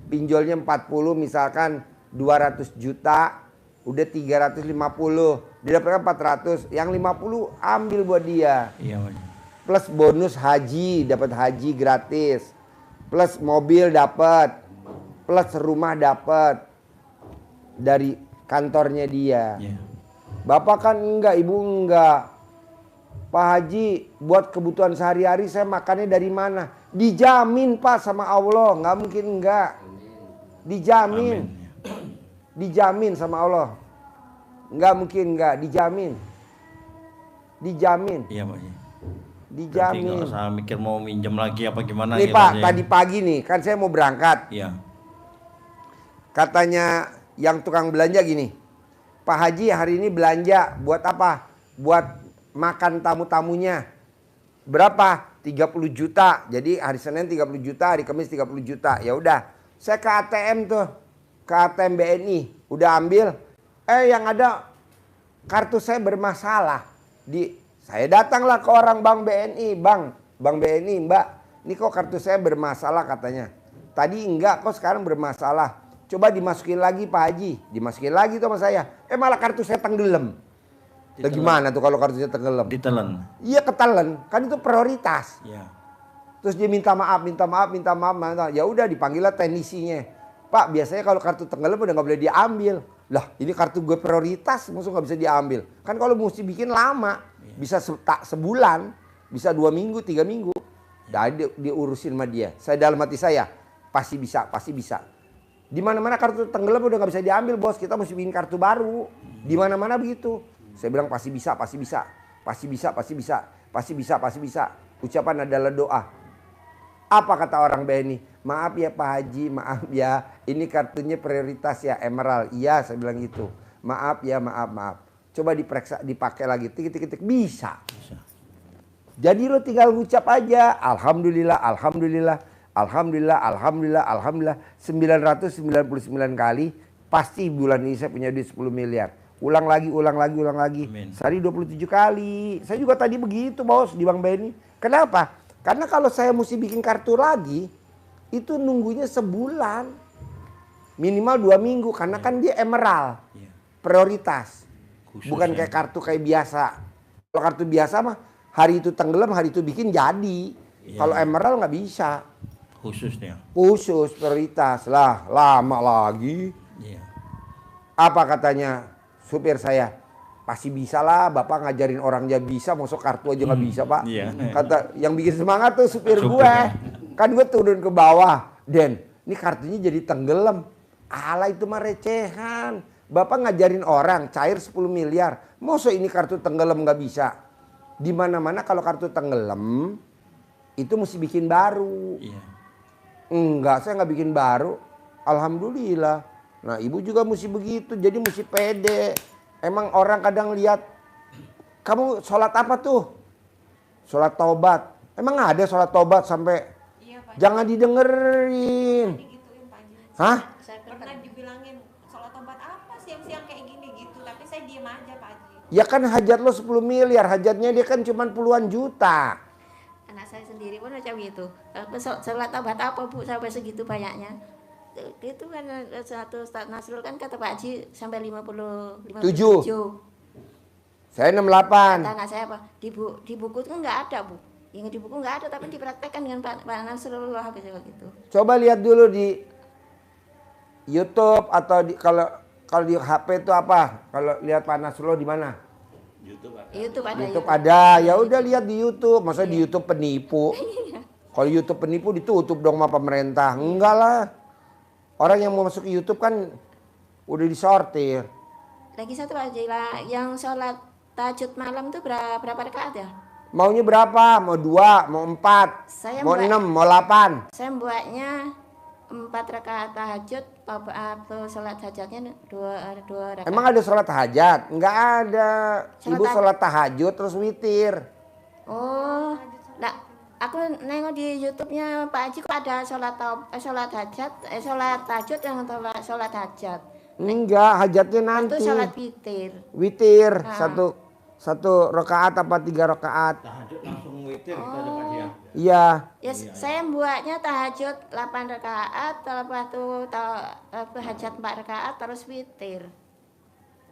pinjolnya 40 misalkan 200 juta, udah 350. Dia dapatkan 400, yang 50 ambil buat dia. Iya Pak. Plus bonus haji, dapat haji gratis. Plus mobil dapat. Plus rumah dapat dari kantornya dia. Iya. Bapak kan enggak, ibu enggak. Pak Haji, buat kebutuhan sehari-hari saya makannya dari mana? Dijamin Pak sama Allah, nggak mungkin enggak. Dijamin. Amin. Dijamin sama Allah. Nggak mungkin enggak, dijamin. Dijamin. Iya Pak. Berarti Dijamin. nggak usah mikir mau minjem lagi apa gimana. Nih gitu Pak, aja. tadi pagi nih, kan saya mau berangkat. Iya. Katanya yang tukang belanja gini, Pak Haji hari ini belanja buat apa? Buat makan tamu-tamunya. Berapa? 30 juta. Jadi hari Senin 30 juta, hari Kamis 30 juta. Ya udah, saya ke ATM tuh. Ke ATM BNI, udah ambil. Yang ada kartu saya bermasalah. Saya datanglah ke orang Bank BNI, Bang BNI, Mbak, ini kok kartu saya bermasalah katanya. Tadi enggak, kok sekarang bermasalah. Coba dimasukin lagi Pak Haji. Dimasukin lagi tuh sama saya. Malah kartu saya tenggelam. Lah gimana tuh kalau kartunya tenggelam? Ditelen. Iya ketelen, kan itu prioritas. Iya. Terus dia minta maaf. Ya udah dipanggil lah teknisinya. Pak, biasanya kalau kartu tenggelam udah nggak boleh diambil. Lah ini kartu gue prioritas, maksud nggak bisa diambil. Kan kalau mesti bikin lama, bisa tak sebulan, bisa 2 minggu, 3 minggu. Jadi diurusin sama dia. Saya dalam hati saya pasti bisa, pasti bisa. Di mana-mana kartu tenggelam udah nggak bisa diambil bos, kita mesti bikin kartu baru. Di mana-mana begitu. Saya bilang pasti bisa, pasti bisa, pasti bisa, pasti bisa, pasti bisa, pasti bisa. Ucapan adalah doa. Apa kata orang BNI? Maaf ya Pak Haji, maaf ya. Ini kartunya prioritas ya, Emerald. Iya, saya bilang gitu. Maaf ya, maaf. Coba diperiksa, dipakai lagi. Tik. Bisa. Jadi lo tinggal ngucap aja. Alhamdulillah, alhamdulillah, alhamdulillah, alhamdulillah, alhamdulillah. 999 kali. Pasti bulan ini saya punya duit 10 miliar. Ulang lagi. Amin. Sehari 27 kali. Saya juga tadi begitu bos di Bank BNI. Kenapa? Karena kalau saya mesti bikin kartu lagi, itu nunggunya sebulan. Minimal 2 minggu. Karena kan dia emerald. Iya. Prioritas. Khusus Bukan ya. kayak kartu kayak biasa. Kalau kartu biasa mah hari itu tenggelam, hari itu bikin jadi. Iya. Kalau emerald nggak bisa. Khususnya. Khusus prioritas lah. Lama lagi. Iya. Apa katanya supir saya? Pasti bisa lah, Bapak ngajarin orang aja bisa, masuk kartu aja nggak bisa Pak. Iya. Kata yang bikin semangat tuh supir gue. Supirnya. Kan gue turun ke bawah. Den, ini kartunya jadi tenggelam. Alah itu mah recehan. Bapak ngajarin orang cair 10 miliar. Masa ini kartu tenggelam nggak bisa? Di mana-mana kalau kartu tenggelam itu mesti bikin baru. Iya. Enggak, saya nggak bikin baru. Alhamdulillah. Nah ibu juga mesti begitu, jadi mesti pede. Emang orang kadang lihat, kamu sholat apa tuh? Sholat taubat. Emang ada sholat taubat sampai Iya Pak. jangan didengerin. Digituin Pak Haji. Hah? Saya Pernah dibilangin sholat tobat apa siang-siang kayak gini gitu, tapi saya diem aja Pak Haji. Ya kan hajat lo 10 miliar, hajatnya dia kan cuma puluhan juta. anak saya sendiri pun macam itu. Sholat taubat apa Bu sampai segitu banyaknya? Itu kan satu Ustaz Nasrul kan kata Pak Haji sampai 57. Saya 68. Kata anak saya apa? Di buku itu nggak ada Bu. Yang di buku nggak ada tapi dipraktekkan dengan Pak Nasrul gitu. Coba lihat dulu di YouTube atau kalau di HP itu apa? Kalau lihat Pak Nasrullah di mana? YouTube ada. Ya udah lihat di YouTube. Masa di YouTube penipu? Kalau YouTube penipu ditutup dong sama pemerintah. Enggak lah. Orang yang mau masuk ke YouTube kan udah disortir. Lagi satu aja lah, yang sholat tahajud malam itu berapa rakaat ya? Maunya berapa? Mau 2, mau 4, mau 6, mau 8? Saya buatnya 4 rakaat tahajud, atau sholat hajatnya 2 rakaat. Emang ada sholat hajat? Enggak ada. Ibu sholat tahajud terus witir. Oh, nah, aku nengok di YouTube-nya Pak Haji kok ada sholat hajat, sholat tahajud yang sholat hajat. Enggak, hajatnya nanti. Itu sholat witir. Witir, satu rakaat apa 3 rakaat? Tahajud langsung witir kita ada Pak Haji ya. Iya. Ya, saya buatnya tahajud 8 rakaat, lepas itu hajat 4 rakaat, terus witir.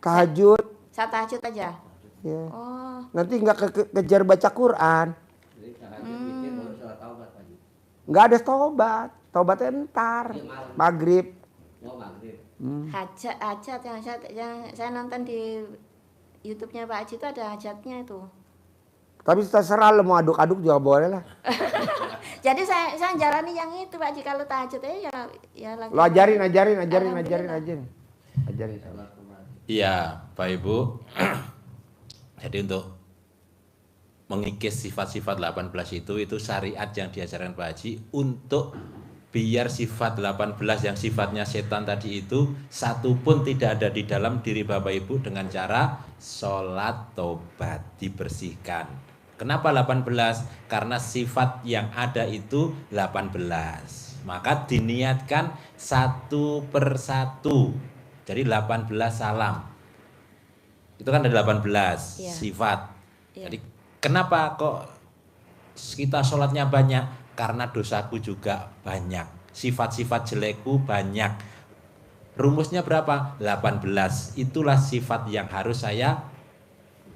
Tahajud. Saya tahajud aja. Ya. Oh. Nanti enggak kejar baca Quran. Enggak ada tobat. Tobatnya ntar. Maghrib. Hajat yang saya nonton di YouTube-nya Pak Haji itu ada hajatnya itu. Tapi terserah lo mau aduk-aduk juga boleh lah. Jadi saya jalani yang itu Pak Haji, kalau tahajud ya lagi. Lo ajarin. Iya, Pak Ibu. Jadi untuk mengikis sifat-sifat 18 itu syariat yang diajarkan Pak Haji untuk biar sifat 18 yang sifatnya setan tadi itu satu pun tidak ada di dalam diri Bapak Ibu dengan cara sholat tobat, dibersihkan. Kenapa 18? Karena sifat yang ada itu 18. Maka diniatkan satu persatu. Jadi 18 salam. Itu kan ada 18 sifat. Jadi kenapa kok kita sholatnya banyak? Karena dosaku juga banyak, sifat-sifat jelekku banyak. Rumusnya berapa? 18. Itulah sifat yang harus saya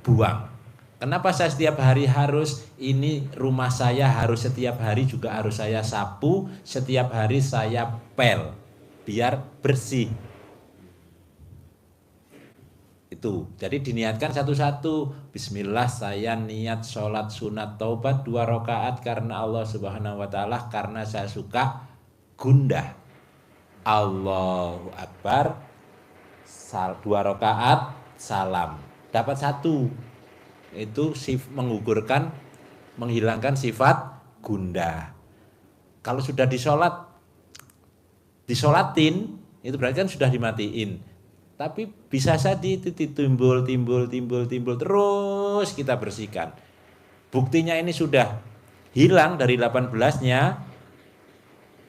buang. Kenapa saya setiap hari harus ini rumah saya harus setiap hari juga harus saya sapu, setiap hari saya pel biar bersih. Itu. Jadi diniatkan satu-satu. Bismillah, saya niat sholat sunat taubat 2 rakaat karena Allah Subhanahu wa Ta'ala, karena saya suka gundah. Allahu Akbar, 2 rakaat salam. Dapat 1. Itu menggugurkan, menghilangkan sifat gundah. Kalau sudah disolatin, itu berarti kan sudah dimatiin. Tapi bisa saja itu timbul terus kita bersihkan. Buktinya ini sudah hilang dari 18-nya,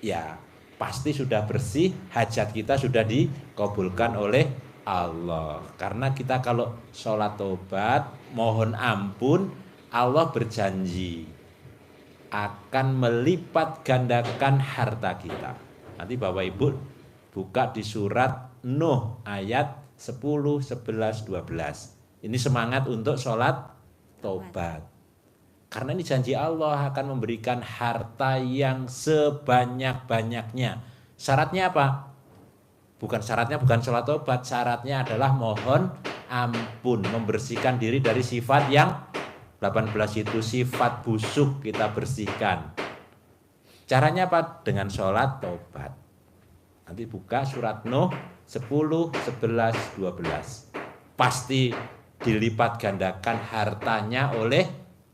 ya pasti sudah bersih, hajat kita sudah dikabulkan oleh Allah. Karena kita kalau sholat tobat, mohon ampun, Allah berjanji akan melipat gandakan harta kita. Nanti Bapak Ibu buka di surat Nuh ayat 10, 11, 12. Ini semangat untuk sholat tobat. Karena ini janji Allah akan memberikan harta yang sebanyak-banyaknya. Syaratnya apa? Bukan sholat tobat, syaratnya adalah mohon ampun, membersihkan diri dari sifat yang 18 itu, sifat busuk kita bersihkan. Caranya apa? Dengan sholat tobat. Nanti buka surat Nuh 10, 11, 12. Pasti dilipat gandakan hartanya oleh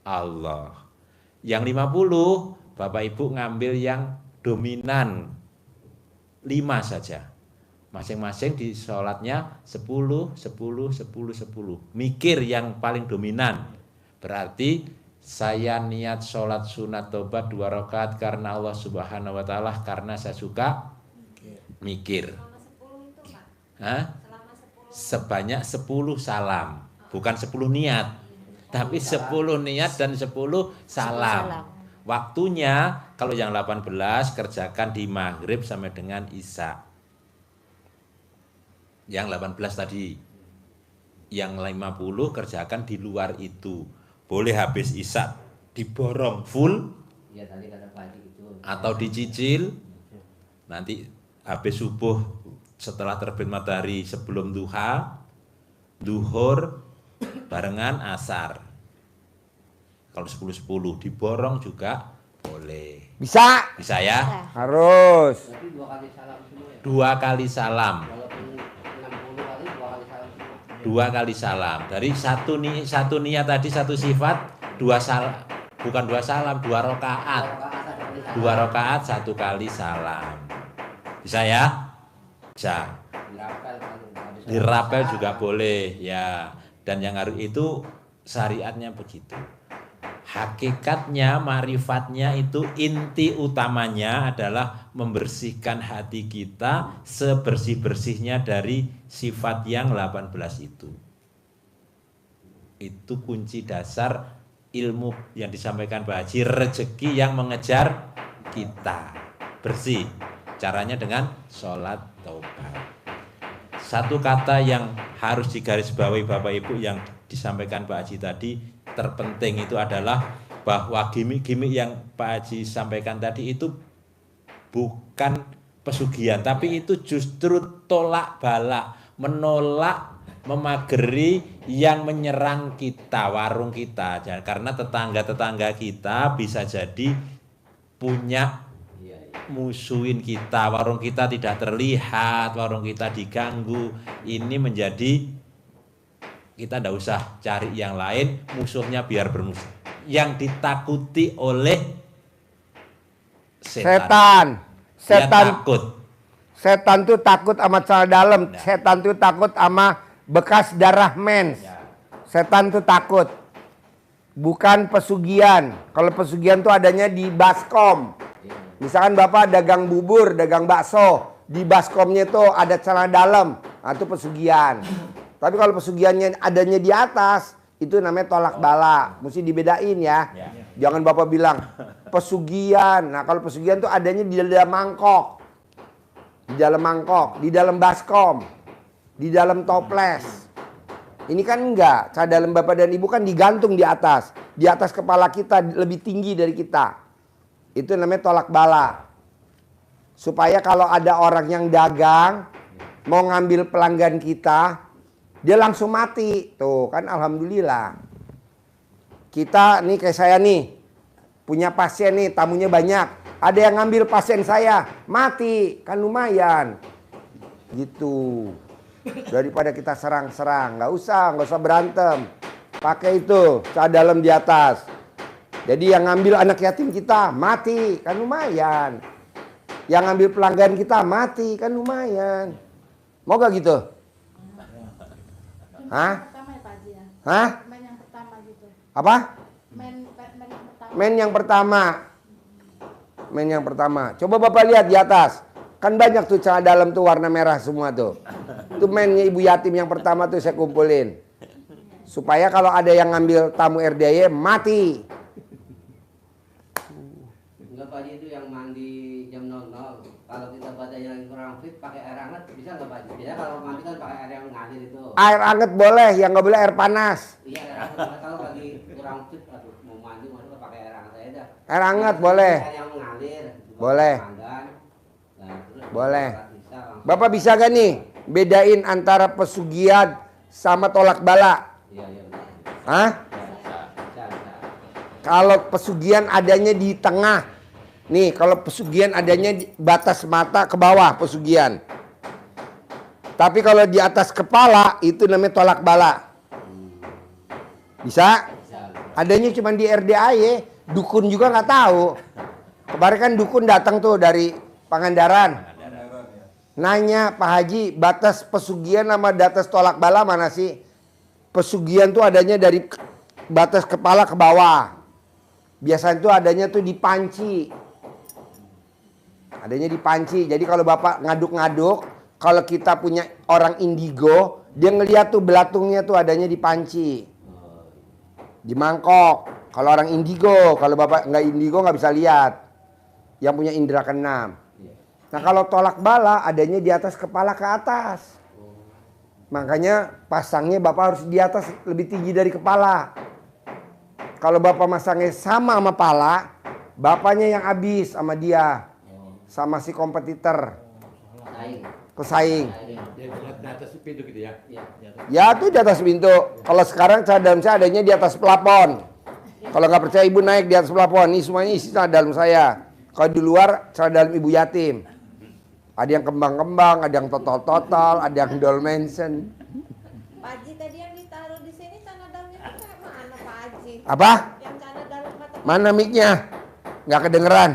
Allah. Yang 50, Bapak Ibu ngambil yang dominan 5 saja. Masing-masing di sholatnya 10, 10, 10, 10. Mikir yang paling dominan. Berarti saya niat sholat sunat tobat 2 rakaat karena Allah Subhanahu wa Ta'ala, karena saya suka mikir. Sebanyak 10 salam. Bukan 10 niat, tapi 10 niat dan 10 salam. Waktunya kalau yang 18 kerjakan di maghrib sampai dengan isya. Yang 18 tadi. Yang 50 kerjakan di luar itu. Boleh habis isya diborong full. Iya tadi kata Pak Haji gitu. Atau dicicil. Nanti habis subuh setelah terbit matahari sebelum duha, duhur, barengan asar. Kalau 10-10 diborong juga boleh. Bisa. Bisa ya? Harus. Berarti 2 kali salam semua ya. 2 kali salam. Walaupun 60 kali 2 kali salam semua. 2 kali salam. Dari satu niat tadi satu sifat, 2 salam. Bukan 2 salam, 2 rakaat. 2 rakaat 1 kali salam. Bisa ya? Bisa. Dirapel kan. Habis Dirapel juga boleh ya. Dan yang harus itu syariatnya begitu. Hakikatnya, marifatnya itu inti utamanya adalah membersihkan hati kita sebersih-bersihnya dari sifat yang 18 itu. Itu kunci dasar ilmu yang disampaikan Pak Haji, rezeki yang mengejar kita. Bersih. Caranya dengan sholat taubat. Satu kata yang harus digarisbawahi Bapak Ibu yang disampaikan Pak Haji tadi, terpenting itu adalah bahwa gimmick-gimmick yang Pak Haji sampaikan tadi itu bukan pesugihan, tapi itu justru tolak balak, menolak, memageri yang menyerang kita, warung kita. Karena tetangga-tetangga kita bisa jadi punya musuhin kita, warung kita tidak terlihat, warung kita diganggu. Ini menjadi kita tidak usah cari yang lain, musuhnya biar bermusuh. Yang ditakuti oleh setan. Dia takut. Setan tuh takut sama celana dalam. Setan tuh takut sama bekas darah mens. Setan tuh takut. Bukan pesugihan. Kalau pesugihan tuh adanya di baskom. Misalkan Bapak dagang bubur, dagang bakso. Di baskomnya tuh ada celana dalam. Nah, itu pesugihan. Tapi kalau pesugihannya adanya di atas, itu namanya tolak bala. Mesti dibedain ya. Jangan Bapak bilang pesugihan. Nah, kalau pesugihan tuh adanya di dalam mangkok. Di dalam mangkok, di dalam baskom, di dalam toples. Ini kan enggak. Cara dalam Bapak dan Ibu kan digantung di atas. Di atas kepala kita lebih tinggi dari kita. Itu namanya tolak bala. Supaya kalau ada orang yang dagang mau ngambil pelanggan kita, dia langsung mati. Tuh kan alhamdulillah. Kita nih kayak saya nih, punya pasien nih, tamunya banyak. Ada yang ngambil pasien saya, mati. Kan lumayan. Gitu. Daripada kita serang-serang, nggak usah berantem. Pakai itu, cara dalam di atas. Jadi yang ngambil anak yatim kita, mati. Kan lumayan. Yang ngambil pelanggan kita, mati. Kan lumayan. Mau gak gitu? Hah? Pertama ya Pak Haji ya. Hah? Men yang pertama gitu. Apa? Men yang pertama. Men yang pertama. Men yang pertama. Coba Bapak lihat di atas. Kan banyak tuh celana dalam tuh warna merah semua tuh. Itu mennya ibu yatim yang pertama tuh saya kumpulin. Supaya kalau ada yang ngambil tamu RDY mati. Enggak Pak Haji, itu yang mandi jam 00. Kalau kita baca yang kurang fit pakai air hangat bisa nggak Pak Haji? Biasanya kalau mandi kan pakai air yang mengalir itu. Air hangat boleh, yang nggak boleh air panas. Iya air hangat. Kalau lagi kurang fit, aduh mau mandi mau pakai air hangat aja dah. Air hangat boleh. Air yang mengalir. Boleh. Nah, terus Boleh. bisa langsung. Bapak bisa gak nih bedain antara pesugihan sama tolak bala? Iya. Hah? Bisa. Kalau pesugihan adanya di tengah. Nih, kalau pesugihan adanya di batas mata ke bawah pesugihan. Tapi kalau di atas kepala itu namanya tolak bala. Bisa? Adanya cuma di RDAY, dukun juga nggak tahu. Kemarin kan dukun datang tuh dari Pangandaran. Nanya, Pak Haji, batas pesugihan sama batas tolak bala mana sih? Pesugihan tuh adanya dari batas kepala ke bawah. Biasanya tuh adanya tuh di panci. Adanya di panci. Jadi kalau Bapak ngaduk-ngaduk, kalau kita punya orang indigo, dia ngeliat tuh belatungnya tuh adanya di panci. Di mangkok. Kalau orang indigo, kalau bapak nggak indigo nggak bisa lihat. Yang punya indera keenam. Nah kalau tolak bala adanya di atas kepala ke atas. Makanya pasangnya bapak harus di atas lebih tinggi dari kepala. Kalau bapak masangnya sama pala, bapaknya yang habis sama dia. Sama si kompetitor. Pesaing. Di atas pintu gitu ya? Ya tuh di atas pintu. Kalau sekarang cara dalam saya adanya di atas plafon. Kalau nggak percaya ibu naik di atas plafon. Ini semuanya isi cara dalam saya. Kalau di luar cara dalam ibu yatim. Ada yang kembang-kembang, ada yang total-total, ada yang doll mansion. Pak Haji tadi yang ditaruh di sini celana dalamnya itu kayak mana Pak Haji? Apa? Yang celana dalam mata. Mana mic-nya? Nggak kedengeran.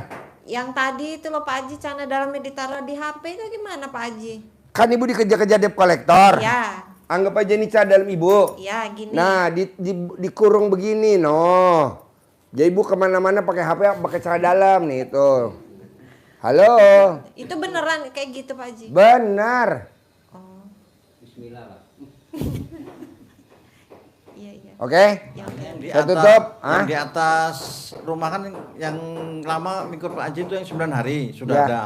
Yang tadi itu loh Pak Haji celana dalamnya ditaruh di HP itu gimana Pak Haji? Kan ibu dikejar-kejar debt collector. Ya. Anggap aja ini cara dalam ibu. Ya gini. Nah, dikurung begini, no. Jadi ibu kemana-mana pakai HP, pakai cara dalam nih itu. Halo. Itu beneran kayak gitu Pak Haji? Benar. Oh. Bismillah Pak. Iya iya. Oke? Yang Di Saya atas, tutup. yang Hah? di atas rumah kan yang lama mikir Pak Haji itu yang 9 hari sudah Ya. ada.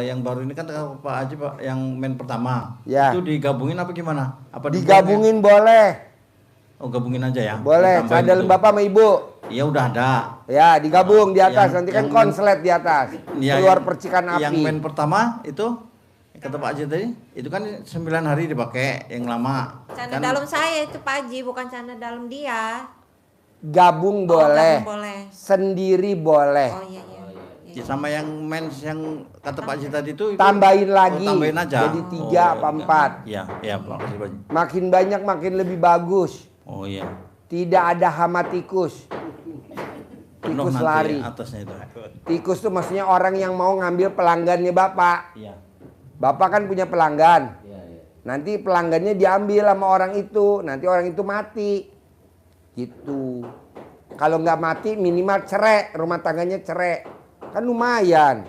Yang baru ini kan Pak Haji Pak yang main pertama. Ya. Itu digabungin apa gimana? Apa Digabungin boleh. Oh gabungin aja ya. Boleh. Cara Ditambahin dalam itu. bapak sama ibu. Iya udah ada. Ya, digabung di atas. Yang- Nanti kan yang- konslet di atas. Iya, Keluar yang- percikan api. Yang main pertama itu kata Pak Haji tadi itu kan 9 hari dipakai yang lama. celana Kan dalam saya itu Pak Haji, bukan celana dalam dia. Gabung Oh, boleh. gabung boleh. Sendiri boleh. Oh iya iya. ya, sama yang mens yang kata Pak Haji tadi itu Tambahin lagi. Oh, tambahin aja. Jadi 3 apa 4. Iya, iya Pak Haji. Makin banyak makin lebih bagus. Oh iya. Tidak ada hama tikus. Penuh Tikus nanti lari. atasnya itu. Tikus tuh maksudnya orang yang mau ngambil pelanggannya bapak. Iya. Bapak kan punya pelanggan. Iya, iya. Nanti pelanggannya diambil sama orang itu. Nanti orang itu mati. Gitu. Kalau nggak mati minimal cerai. Rumah tangganya cerai. Kan lumayan.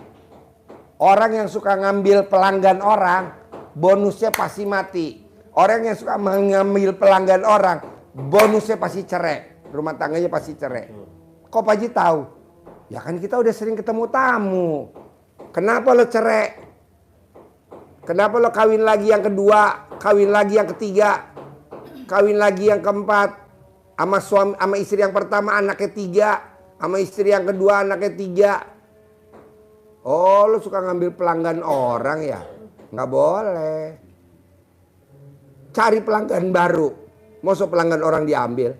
Orang yang suka ngambil pelanggan orang, bonusnya pasti mati. Orang yang suka mengambil pelanggan orang, bonusnya pasti cerai. Rumah tangganya pasti cerai. Kok Pak Haji tahu? Ya kan kita udah sering ketemu tamu. Kenapa lo cerai? Kenapa lo kawin lagi yang kedua, kawin lagi yang ketiga, kawin lagi yang keempat, sama suami, sama istri yang pertama anaknya 3, sama istri yang kedua anaknya 3. Oh, lo suka ngambil pelanggan orang ya? Nggak boleh. Cari pelanggan baru. Masa pelanggan orang diambil?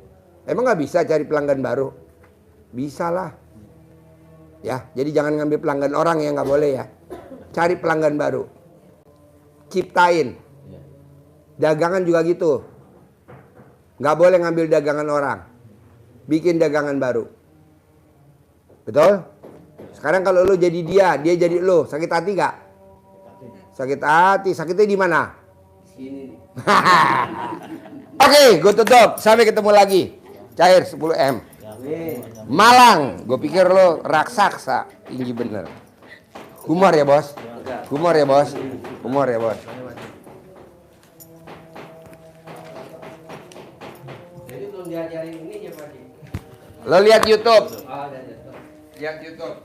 Emang nggak bisa cari pelanggan baru? Bisa lah. Ya, jadi jangan ngambil pelanggan orang ya, nggak boleh ya. Cari pelanggan baru. Ciptain. Dagangan juga gitu. Nggak boleh ngambil dagangan orang. Bikin dagangan baru. Betul? Sekarang kalau lo jadi dia jadi lo, sakit hati gak? Sakit hati, sakitnya di mana? Sini. Oke, gue tutup. Sampai ketemu lagi. Cair 10M. Malang, gue pikir lo raksasa, tinggi bener. Humor ya bos? Humor ya bos? Humor ya bos? Jadi belum diajarin ini ya Pak Haji. Lo lihat YouTube. Oh, ada. Lihat YouTube.